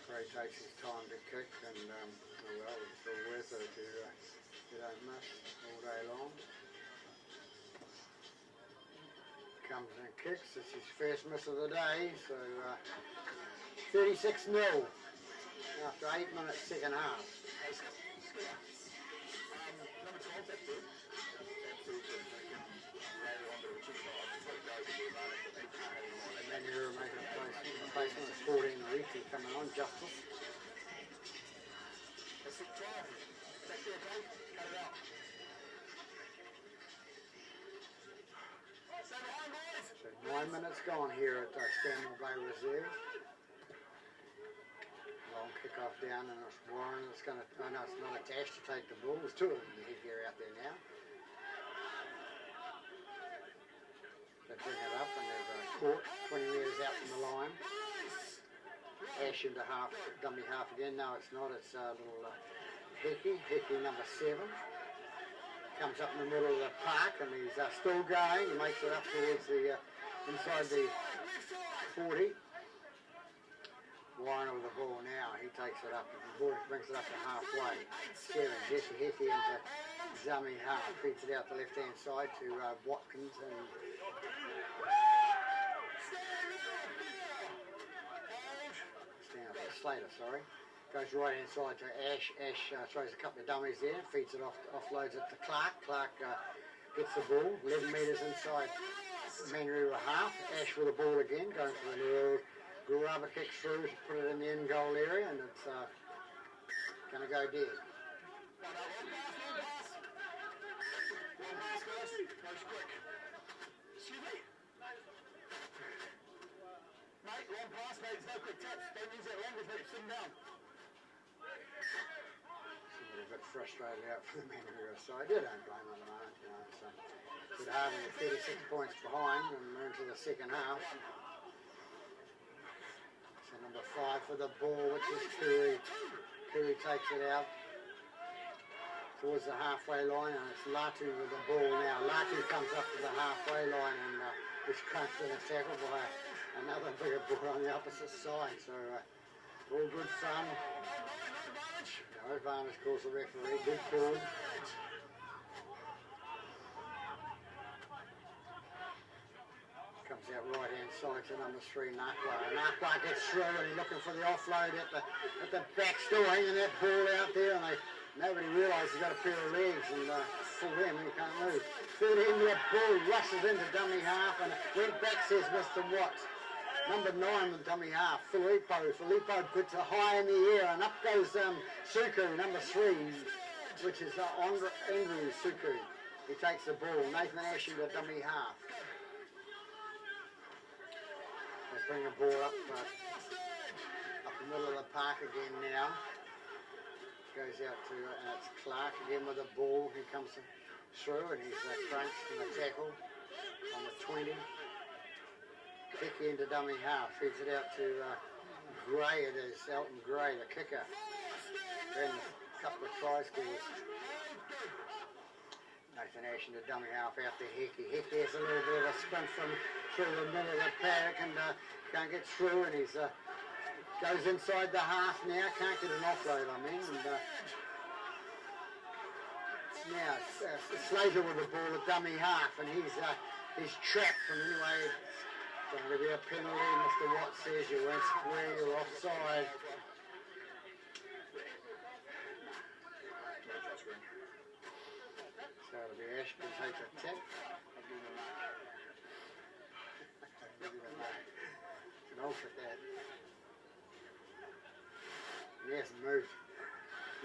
Gray takes his time to kick, and well, it's all worth it if you don't miss all day long. Comes and kicks, it's his first miss of the day, so 36-0 after 8 minutes second half. Number 12, that good. And then you're making a replacement. It's 14 Riti coming on, Justice. That's it, 12. Back there, okay? Cut it out. Stay behind, boys. So 9 minutes gone here at Stanmore Bay Reserve. Long kick off down, and it's Warren that's going to, oh no, it's not attached to take the ball. There's 2 of them here out there now. They bring it up, and they've caught 20 metres out from the line. Ash into half, dummy half again. No, it's not. It's little Hickey number 7. Comes up in the middle of the park, and he's still going. He makes it up towards the inside the 40. Warren with the ball now. He takes it up. The ball brings it up to halfway. 7. Jesse Hickey into dummy half. Feeds it out the left-hand side to Watkins and Slater, sorry. Goes right hand side to Ash. Ash throws a couple of dummies there, feeds it off, offloads it to Clark. Clark gets the ball, 11 metres inside Manurewa half. Ash with the ball again, going for the little rubber kick through to put it in the end goal area, and it's going to go dead. Long pass, mate. There's no quick taps. Don't use that language, mate. Sit down. Somebody a bit frustrated out for the Manurewa side. I don't blame them at the moment, you know. So good Harvey at 36 points behind, and we're into the second half. So number 5 for the ball, which is Curry. Curry takes it out towards the halfway line, and it's Latu with the ball now. Latu comes up to the halfway line and is crunched in a tackle by another bigger ball on the opposite side. So all good fun. No advantage, calls the referee. Good call. Comes out right hand side to number 3, Nakwa. Nakwa gets through, and he's looking for the offload at the back story, and that ball out there, and they Nobody realised he's got a pair of legs and pull them and he can't move. 13 metre ball rushes into dummy half and went back, says Mr. Watts. Number 9 with dummy half, Filippo. Filippo puts it high in the air and up goes Suku, number 3, which is Andrew Suku. He takes the ball. Nathan Ash into dummy half. They bring the ball up the middle of the park again now. Goes out to, and it's Clark again with the ball. He comes through and he's crunched in the tackle on the 20. Kicky into dummy half. Feeds it out to Gray. It is Elton Gray, the kicker. Then a couple of try scores. Nathan Ash into dummy half out to Hickey. Hickey has a little bit of a sprint from through the middle of the paddock and can't get through, and he's goes inside the half now. Can't get an offload, I mean. And, now Slater with the ball at dummy half, and he's trapped from anyway. It's going to be a penalty. Mr. Watts says you went square, you're offside. So it'll be Ashby takes a tap. It's an old at that. He hasn't moved.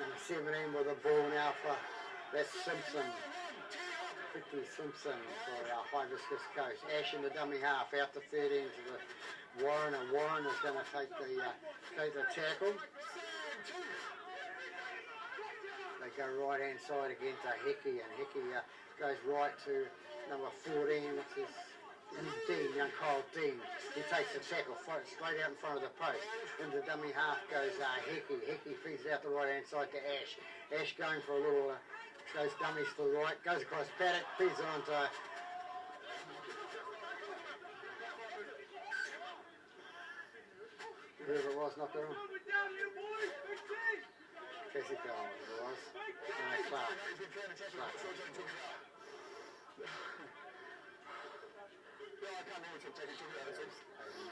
Number 17 with the ball now for that's Simpson. Vicky Simpson for Hibiscus Coast. Ash in the dummy half out to 13 to the Warren, and Warren is going to take the tackle. They go right hand side again to Hickey, and Hickey goes right to number 14, which is Dean, young Kyle Dean. He takes the tackle straight out in front of the post. Into the dummy half goes Hickey. Hickey feeds out the right hand side to Ash. Ash going for a little, goes dummies to the right, goes across paddock, feeds it onto whoever it was, not there. Casey Collins, it was.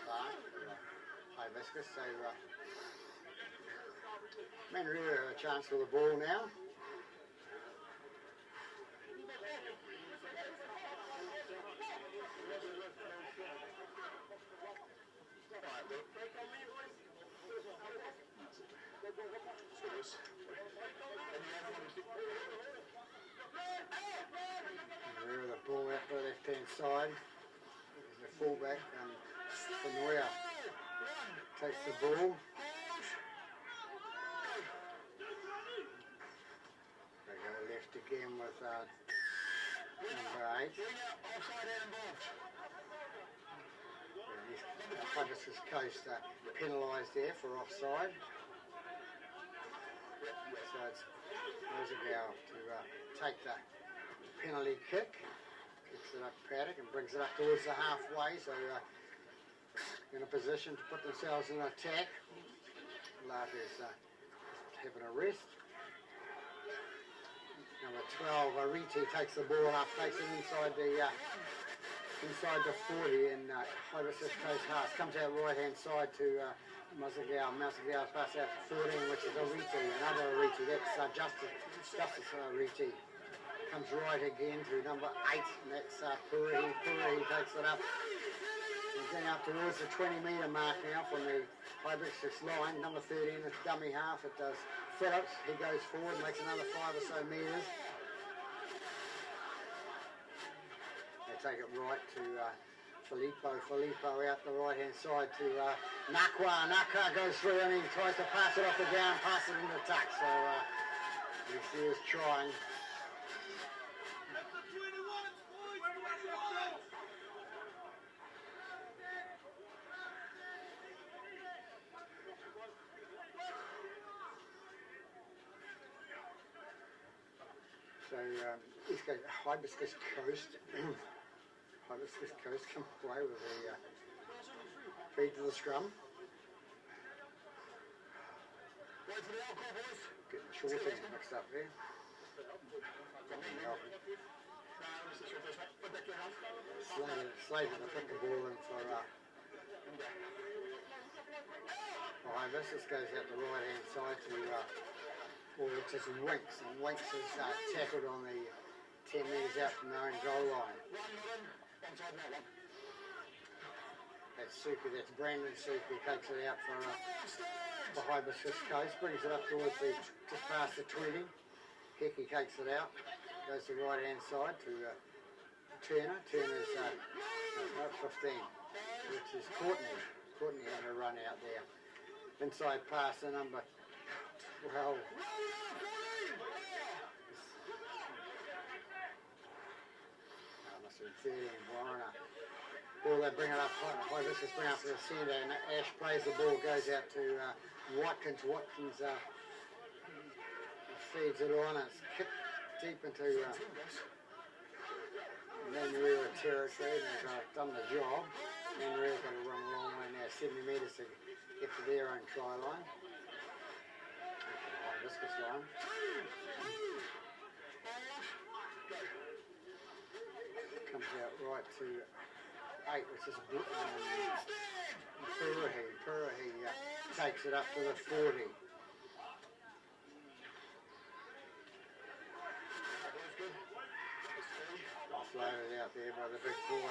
Clark. Hibiscus, so Manurewa a chance for the ball now. Manurewa the ball out the left hand side. The fullback Manurewa takes the ball. They go left again with number 8. Hibiscus Coast penalised there for offside. So it's Roosevelt to take the penalty kick. Kicks it up paddock and brings it up towards the halfway, so in a position to put themselves in attack. Larker's having a rest. Number 12, Ariti takes the ball up, takes it inside the 40, and Hibiscus Coast half comes out right hand side to Mazagao. Mazagao pass out to 14, which is Ariti, another Ariti. That's Justice Ariti. Comes right again to number 8, and that's Puri. Puri takes it up. We're getting up towards the 20-metre mark now from the Hibiscus line. Number 13, it's dummy half. It does Phillips. He goes forward, makes another 5 or so metres. They take it right to Filippo. Filippo out the right-hand side to Nakwa. Nakwa goes through and he tries to pass it off the ground, pass it into tuck. So he is trying. So East Coast, Hibiscus Coast, Hibiscus Coast come away with the feed to the scrum. Getting short end mixed up there. Slater to put the ball in for Hibiscus. Goes out the right hand side to or it's just Winks, and Winks is tackled on the 10 metres out from their own goal line. That's Suki, that's Brandon Suki, takes it out for Hibiscus Coast, brings it up towards just past the 20. Hickey takes it out, goes to the right hand side to Turner. Turner's at 15, which is Courtney. Courtney had a run out there. Inside pass to number 12. Must have been 13, Warner. Ball, they bring it up, Hibiscus bring it up to the centre, and Ash plays the ball, goes out to Watkins. Watkins feeds it on, it's kicked deep into Manurewa territory, and they've done the job. Manurewa's got to run a long way now, 70 metres to get to their own try line. Hibiscus line. Comes out right to 8, which is Purahi. Purahi takes it up to the 40. Offloaded out there by the big boy.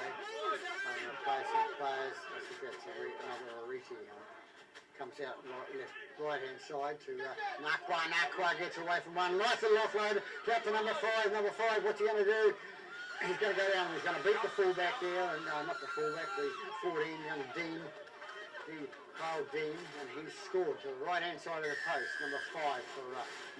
Replacing players. I think that's another Ariti. Comes out right hand side to Nakwa. Nakwa gets away from one. Nice little offload. Out to number 5. Number 5, what's he going to do? He's going to go down and he's going to beat the fullback there, and not the fullback, the 14, young Dean, Kyle Dean, and he's scored to the right hand side of the post, number 5 for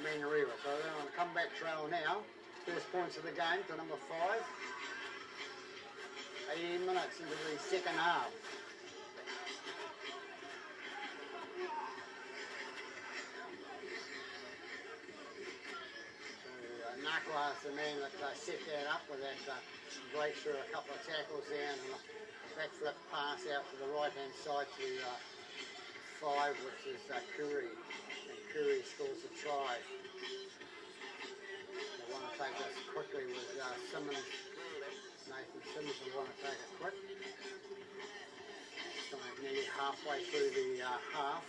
Manurewa. So they're on the comeback trail now. First points of the game to number 5. 18 minutes into the second half. Nakwa is the man that set that up with that break through a couple of tackles there and a backflip pass out to the right hand side to 5, which is Curry. And Curry scores a try. They want to take this quickly with Simmons. Nathan Simmons will want to take it quick. So nearly halfway through the half.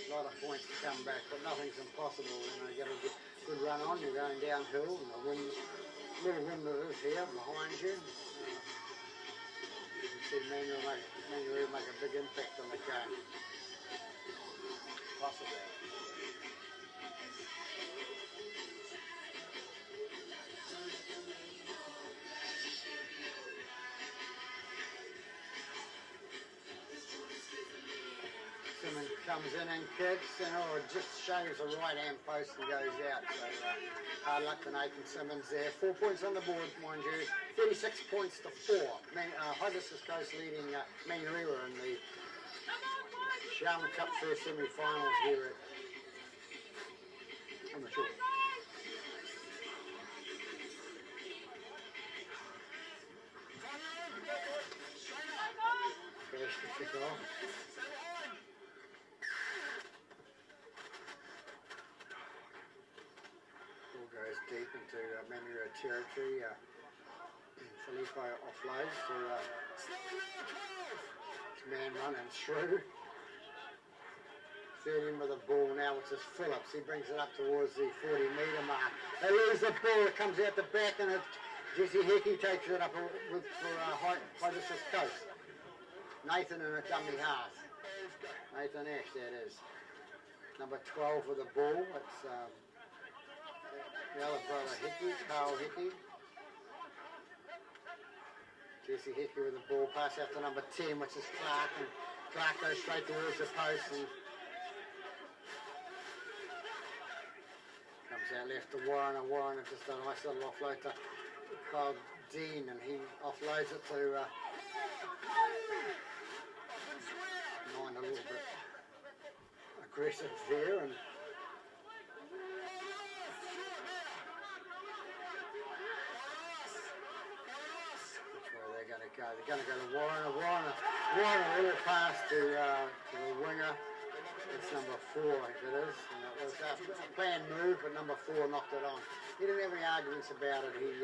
A lot of points to come back, but nothing's impossible. You get a good run on, you're going downhill, and the wind, little wind that is here behind you. You can see Manurewa make a big impact on the game. Possibly. Simmons comes in and kicks, and it just shaves the right hand post and goes out. So hard luck to Nathan Simmons there. 4 points on the board, mind you. 36 points to 4. Hibiscus Coast leading Manurewa in the Sharman Cup first semi-finals here at I'm not sure. First to kick off. Goes deep into Manurewa territory. Filippo offloads to man running through. 13 with the ball now, which is Phillips. He brings it up towards the 40 metre mark. They lose the ball, it comes out the back, and Jesse Hickey takes it up for Hibiscus Coast. Nathan in a dummy half. Nathan Ash, that is. Number 12 with the ball. It's the other brother Hickey, Carl Hickey. Jesse Hickey with the ball, pass out to number 10, which is Clark, and Clark goes straight towards the post and comes out left to Warren, and Warren has just done a nice little offload to Kyle Dean, and he offloads it to Nine, a little bit aggressive there, and they're going to go to Warren. Warren a little pass to the winger. It's number 4, if it is. And it was a planned move, but number 4 knocked it on. He didn't have any arguments about it. He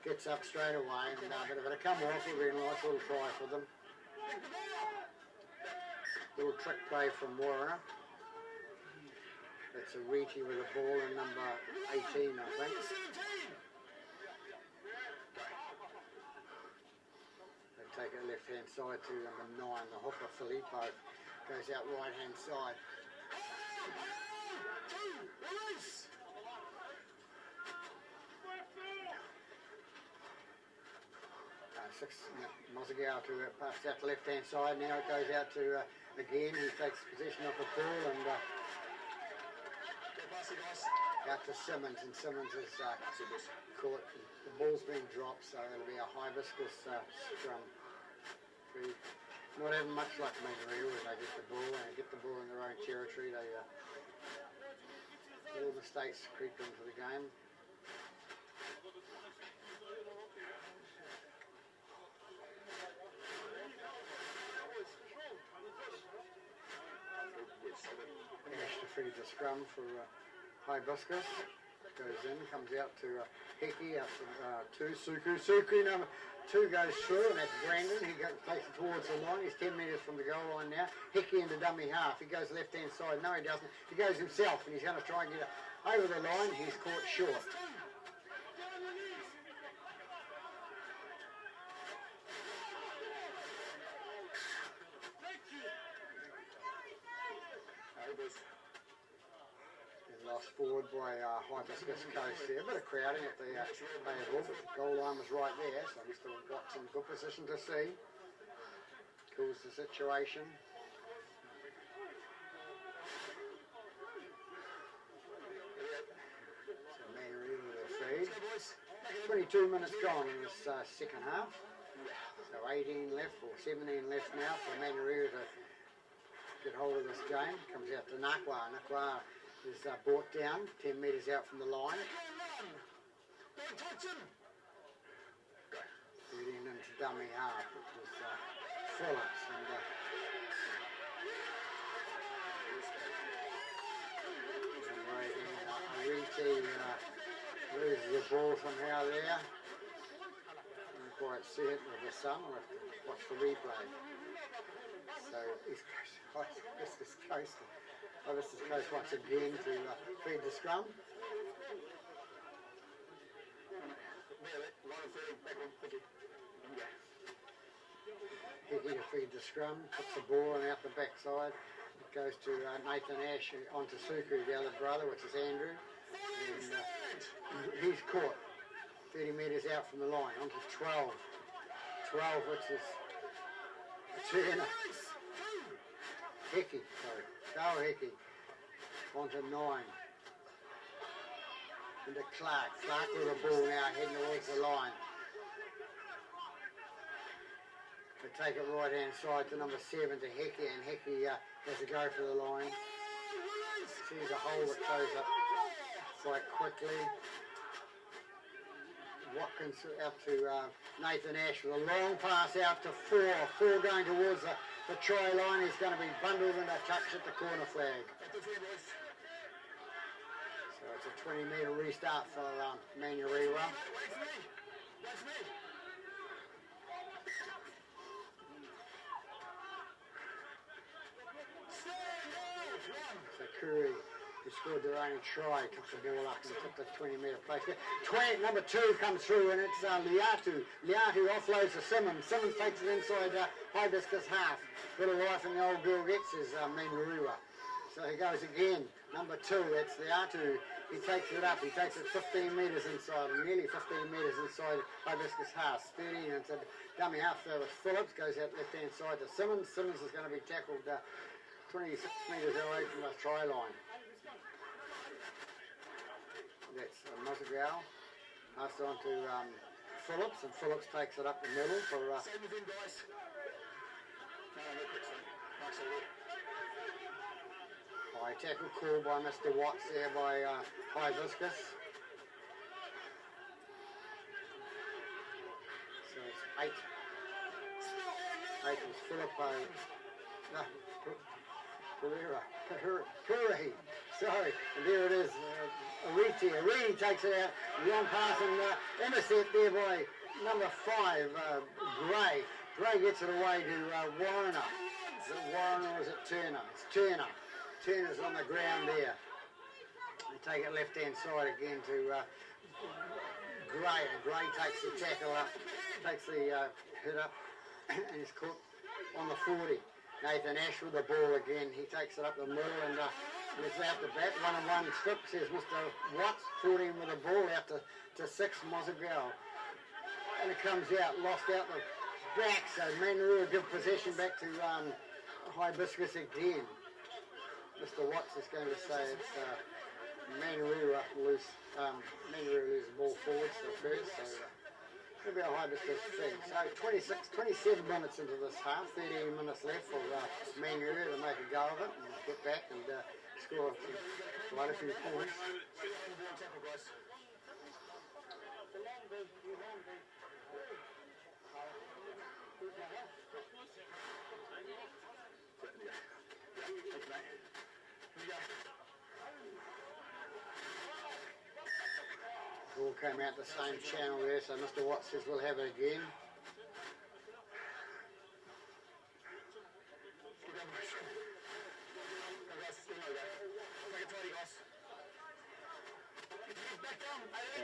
gets up straight away. And, but if it had come off, it would be a nice little try for them. Little trick play from Warner. That's a Reety with a ball in number 18, I think. They take it left hand side to number 9, the hooker Filippo. Goes out right hand side. 6, Mozagao to pass out to left hand side. Now it goes out to again. He takes possession of the ball and out to Simmons, and Simmons is caught. The ball's been dropped, so it'll be a hibiscus scrum. Not having much luck, Manurewa, when they get the ball and they get the ball in their own territory. They little mistakes creep into the game. Ash to feed the scrum for Hibiscus. Goes in, comes out to Hickey, out to 2, Suku number 2 goes through, and that's Brandon. He takes it towards the line. He's 10 metres from the goal line now. Hickey into dummy half. He goes left hand side. No, he doesn't. He goes himself, and he's going to try and get it over the line. He's caught short. Lost forward by Hibiscus Coast there. A bit of crowding at the Oval, but the goal line was right there, so we still got some good position to see. Cools the situation. So Manurewa with a feed. 22 minutes gone in this second half. So 18 left, or 17 left now for Manurewa to get hold of this game. Comes out to Nakwa. Nakwa is brought down 10 metres out from the line. Leading into dummy half, which was Phillips. And Reety loses the ball somehow there. Didn't quite see it with the sun. We'll have to watch the replay. So East Coast, Hibiscus Coast. Hibiscus Coast once again to feed the scrum. Hickey to feed the scrum, puts the ball and out the backside. It goes to Nathan Ash onto Suku, the other brother, which is Andrew. And he's caught 30 metres out from the line, onto 12. 12, which is Turner. Hickey, sorry. Go Hickey. Onto 9. Into Clark. Clark with the ball now heading towards the line. They take it right hand side to number 7 to Hickey, and Hickey has to go for the line. Sees a hole that goes up quite quickly. Watkins out to Nathan Ash with a long pass out to 4. 4 going towards the try line. He's going to be bundled and a touch at the corner flag. So it's a 20-metre restart for Manurewa. So Curry, who scored their own try, took the ball up and took the 20-metre place. Number 2 comes through, and it's Liatu. Liatu offloads to Simmons. Simmons takes it inside Hibiscus half. Little life in the old girl gets is Manurewa. So he goes again. Number 2, that's Liatu. He takes it up. He takes it 15 metres inside, nearly 15 metres inside Hibiscus half. 13 into dummy half. There was Phillips, goes out left-hand side to Simmons. Simmons is going to be tackled 26 metres away from the try line. That's Mozagao. Passed on to Phillips, and Phillips takes it up the middle for... High tackle call by Mr. Watts there by Hibiscus. So it's 8. 8 was Filippo. No, Purahi. Sorry, and there it is. Reety. Reety takes it out. Long pass and intercept there by number 5, Gray. Gray gets it away to Warner. Is it Warner or is it Turner? It's Turner. Turner's on the ground there. They take it left-hand side again to Gray, and Gray takes the tackle up, takes the hit up, and he's caught on the 40. Nathan Ash with the ball again. He takes it up the middle and it's out the back. 1-on-1 strip, says Mr. Watts. 14 with the ball out to 6, Mozagao. And it comes out, lost out the back. So Manurewa give possession back to Hibiscus again. Mr. Watts is going to say it's Manurewa lose the ball forward first. So it'll be a Hibiscus thing. So 27 minutes into this half, 13 minutes left for Manurewa to make a go of it and get back and score quite a few points. Ball came out the same channel there, so Mr. Watts says we'll have it again.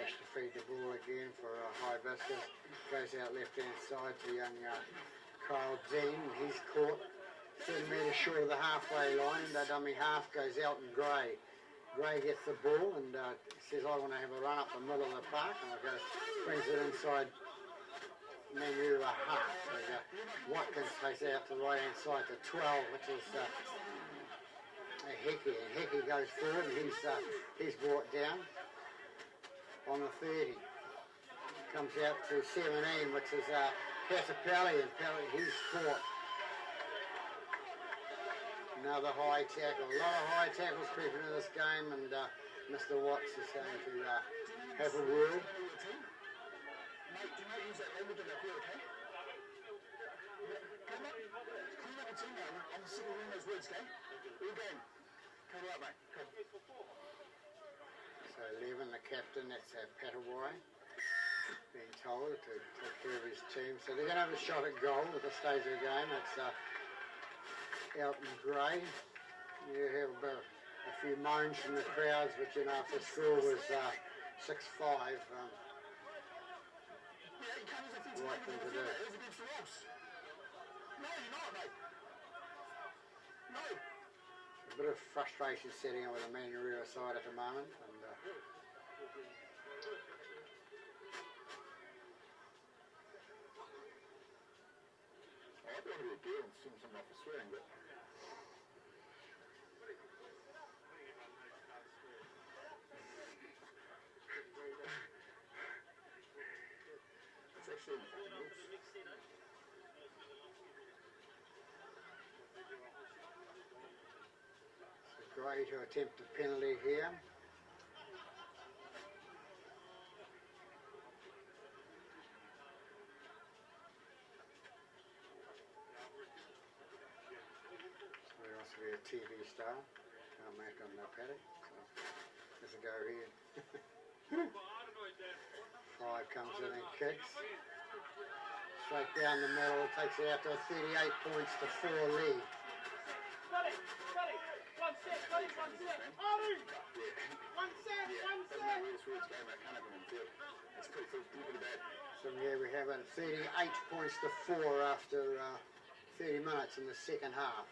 Ash to feed the ball again for Hibiscus. Goes out left-hand side to young Kyle Dean. He's caught 7 metres short of the halfway line. The dummy half goes out in Gray. Gray gets the ball and says, I want to have a run up the middle of the park, and brings it inside Manurewa half. So, Watkins takes it out to the right-hand side to 12, which is Hickey. And Hickey goes forward and he's brought down on the 30. Comes out to 17, which is Patapelli, and Pelly, he's caught. Another high tackle. A lot of high tackles creeping into this game, and Mr. Watts is going to have a word. So 11, the captain, that's Patawai, being told to take care of his team. So they're going to have a shot at goal at this stage of the game. It's out in Gray. You have about a few moans from the crowds, but you know, if the score was 6-5, right thing to do. A bit of frustration setting in with the Manurewa side at the moment, and I don't want to be a deal and sing some off the swearing, but it's actually in the fucking rules. Gray to attempt a penalty here. There has to be a TV star. Can't make on that paddock. So there's a go here. 5 comes in and kicks. Straight down the middle, takes it out to a 38 points to 4 lead. So yeah, we have it 38 points to 4 after 30 minutes in the second half.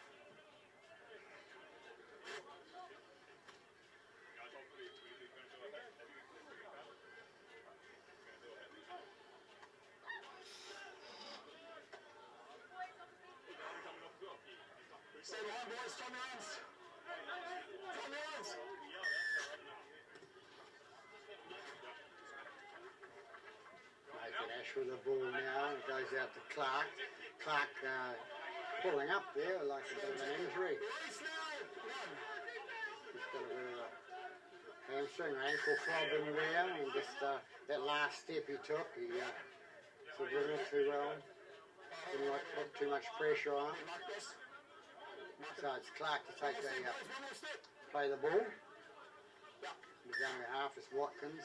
Stay behind, boys. Turn your hands. Turn your hands. Nathan Ash with the ball now. It goes out to Clark. Clark pulling up there like a bit of an injury. He's got a bit of a hamstring or ankle problem there, and just that last step he took, he sort of didn't look too well. Didn't like put too much pressure on. So it's Clark to take the play the ball. The going half is Watkins.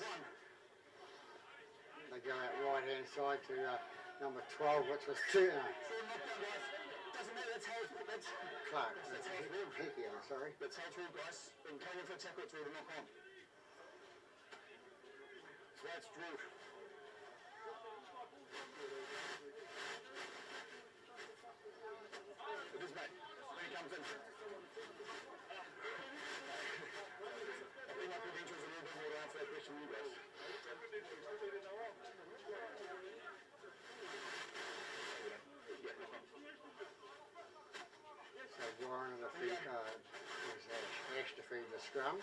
They go out right hand side to number 12, which was Turner. 4 knockdown, guys. Doesn't matter, that's how it's Clark. That's how it's ruled. Hickey, I'm sorry. That's how it's ruled, guys. And come in for a tackle, it's ruled a knock on. So that's Drew. It is, mate. When he comes in. I think my credentials are a little bit more to answer that question than you guys. So Warren and the feet, was Ash to feed the scrum.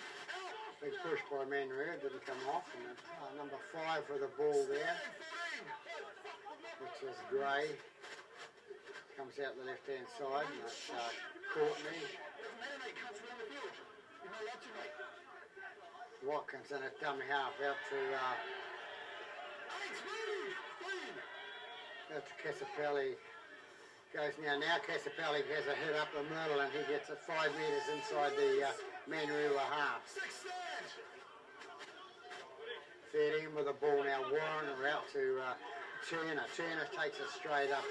Big push by Manurewa, didn't come off. And number 5 with the ball there, which is Gray. Comes out the left-hand side, and it's Courtney. Watkins in at dummy half out to Casapelli. Goes now Casapelli has a hit up the middle, and he gets it 5 metres inside the Manurewa half. 13 with the ball now. Warren are out to Turner. Turner takes it straight up.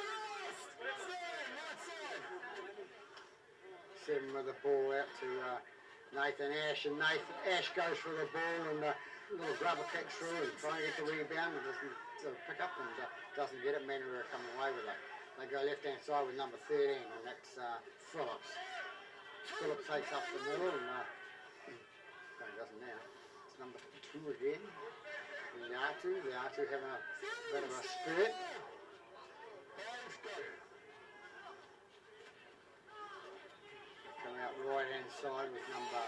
7 with the ball out to Nathan Ash, and Nathan Ash goes for the ball, and a little grubber kicks through and trying to get the rebound, and doesn't pick up, and doesn't get it. Manurewa coming away with it. They go left hand side with number 13, and that's Phillips. Phillips takes up the middle, and no, he doesn't now. It's number 2 again. Liatu having a bit of a spurt. Coming out right hand side with number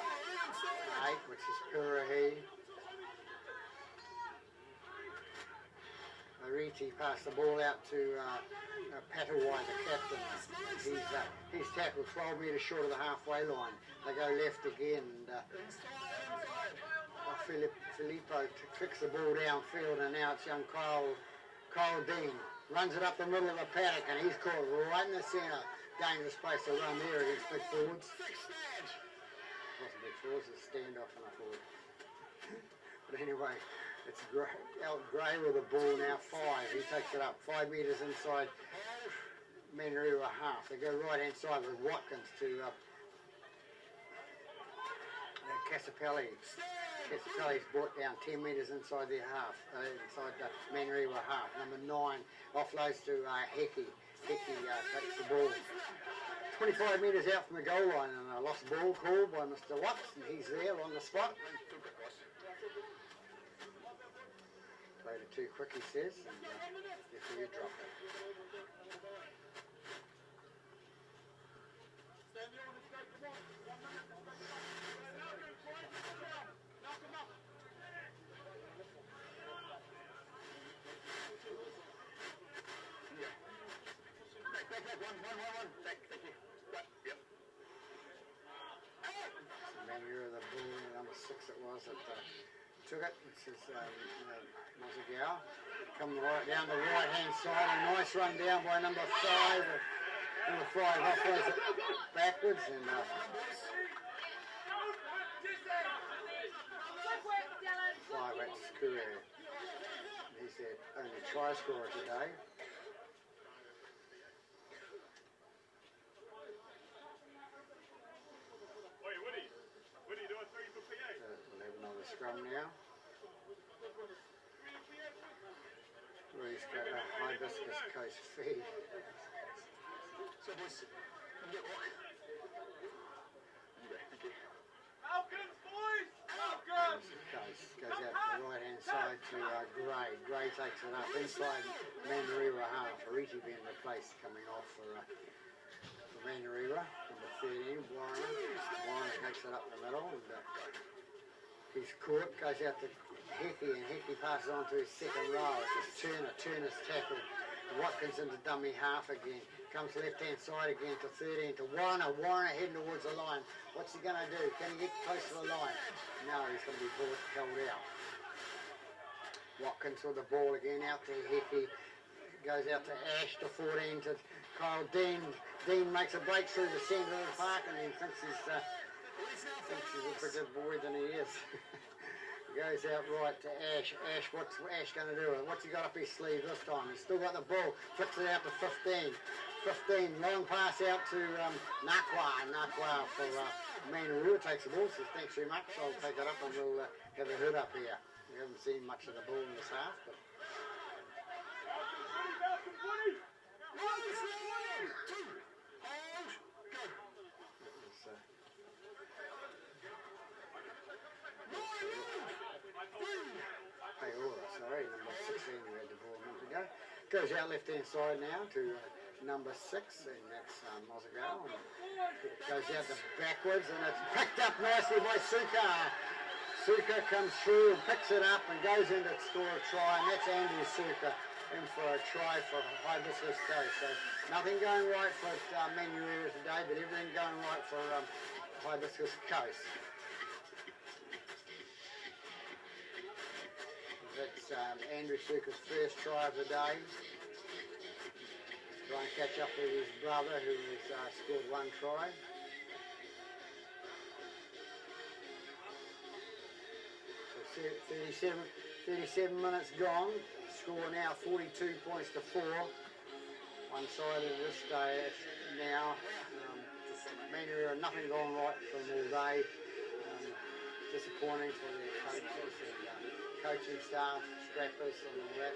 8, which is Purahi. Ariti passed the ball out to Patawai, the captain. He's tackled 12 metres short of the halfway line. They go left again, and Filippo kicks the ball downfield, and now it's young Kyle Dean. Runs it up the middle of the paddock, and he's caught right in the centre. Dangerous place to run there against big forwards. Wasn't big forwards, it's standoff and a forward. But anyway, it's Gray with the ball now, 5. He takes it up 5 metres inside Manurewa half. They go right hand side with Watkins to Casapelli. Casapelli's brought down 10 metres inside their half, inside the Manurewa half. Number 9 offloads to Hickey. Hickey takes the ball 25 metres out from the goal line, and a lost ball called by Mr. Watts, and he's there on the spot. Played it too quick, he says, and therefore you dropped it. Manurewa, the ball, number 6 it was, that took it, which is Mazagao. Coming right down the right hand side, a nice run down by number 5. Number 5 offloads it backwards, and 5, that's Kure. He's their only try scorer today. Scrum now. He's got a hibiscus coast feed. So boys, come get rock. Thank you. Falcons, boys! Falcons! Goes out to the right hand side to Gray. Gray takes it up inside Manurewa half. Ariti being replaced, coming off for Manurewa. Number 13, Warren takes it up the middle, and he's caught, goes out to Hickey, and Hickey passes on to his second row. It's Turner. Turner's tackled. Watkins into dummy half again. Comes left hand side again to 13 to Warner. Warner heading towards the line. What's he going to do? Can he get close to the line? No, he's going to be held out. Watkins with the ball again out to Hickey. Goes out to Ash to 14 to Kyle Dean. Dean makes a break through the centre of the park, and he thinks he's a bigger boy than he is. He goes out right to Ash. Ash, what's Ash going to do? What's he got up his sleeve this time? He's still got the ball. Flicks it out to 15. 15. Long pass out to Nakwa. Nakwa for Manurewa takes the ball. Says, thanks very much. I'll take it up and we'll have a hit up here. We haven't seen much of the ball in this half, but. Sorry, number 16 who had the ball a minute ago. Goes out left hand side now to number 6, and that's Mozagal. Goes out the backwards, and it's picked up nicely by Suka. Suka comes through and picks it up and goes in to score a try, and that's Andrew Suka in for a try for Hibiscus Coast. So nothing going right for Manurewa today, but everything going right for Hibiscus Coast. That's Andrew Suka's first try of the day. Trying to catch up with his brother who has scored 1 try. So 37 minutes gone. Score now 42 points to 4. One-sided this day now. Manurewa, nothing gone right for them all day. Disappointing for their coaches and coaching staff, scrappers and all that.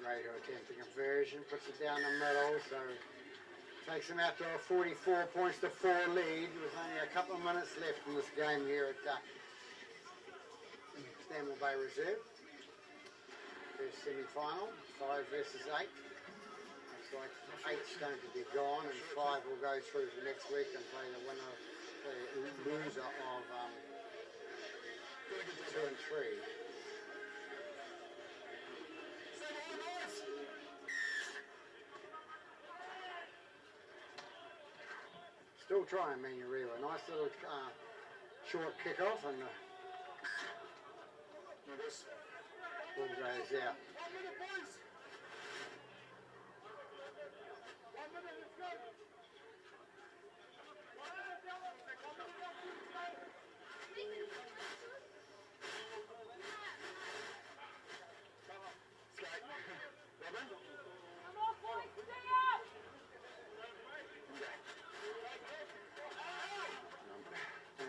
Great attempt to conversion, puts it down the middle, so takes them out to a 44 points to 4 lead with only a couple of minutes left in this game here at Stanmore Bay Reserve. First semi-final, 5 versus 8. Looks like 8's going to be gone and 5 will go through for next week and play the winner, the loser of 2 and 3. Still trying Manurewa. Nice little short kick-off and ball goes out.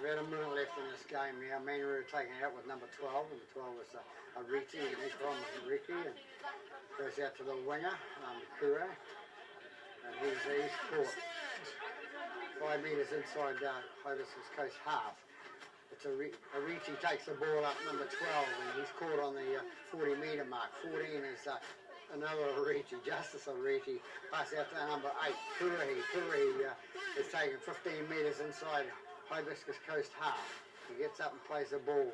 We've had a minute left in this game now. Manurewa taking it out with number 12, and 12 is a Riti, and he's from Riki, and goes out to the winger, Kura, and he's caught 5 metres inside Hibiscus Coast half. It's a Riti takes the ball up, number 12, and he's caught on the 40 metre mark. 14 is another Riti, Justice Riti, pass out to number 8, Kurahi. Kurahi is taken 15 metres inside Hibiscus Coast half. He gets up and plays the ball.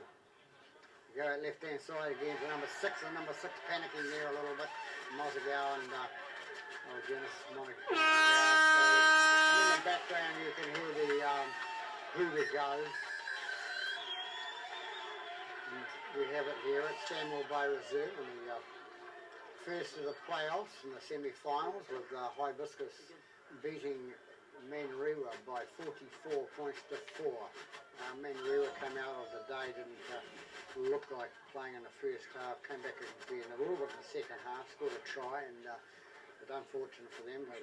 Go out left hand side again to number 6, and number 6 panicking there a little bit. Mozagal and Dennis Monaco. And in the background you can hear the hooter goes. And we have it here at Stanmore Bay Reserve in the first of the playoffs in the semi-finals with Hibiscus beating Manurewa by 44 points to 4. Manurewa came out of the day, didn't look like playing in the first half, came back again a little bit in the second half, scored a try, and but unfortunate for them, a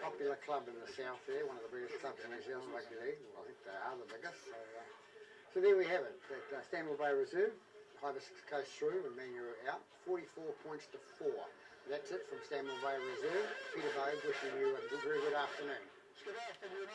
popular club in the south there, one of the biggest clubs in New Zealand rugby league. Well, I think they are the biggest. So there we have it, at Stanmore Bay Reserve, Hibiscus Coast through and Manurewa out, 44 points to 4. That's it from Stanmore Bay Reserve. Peter Bogue wishing you a very good afternoon. Good afternoon.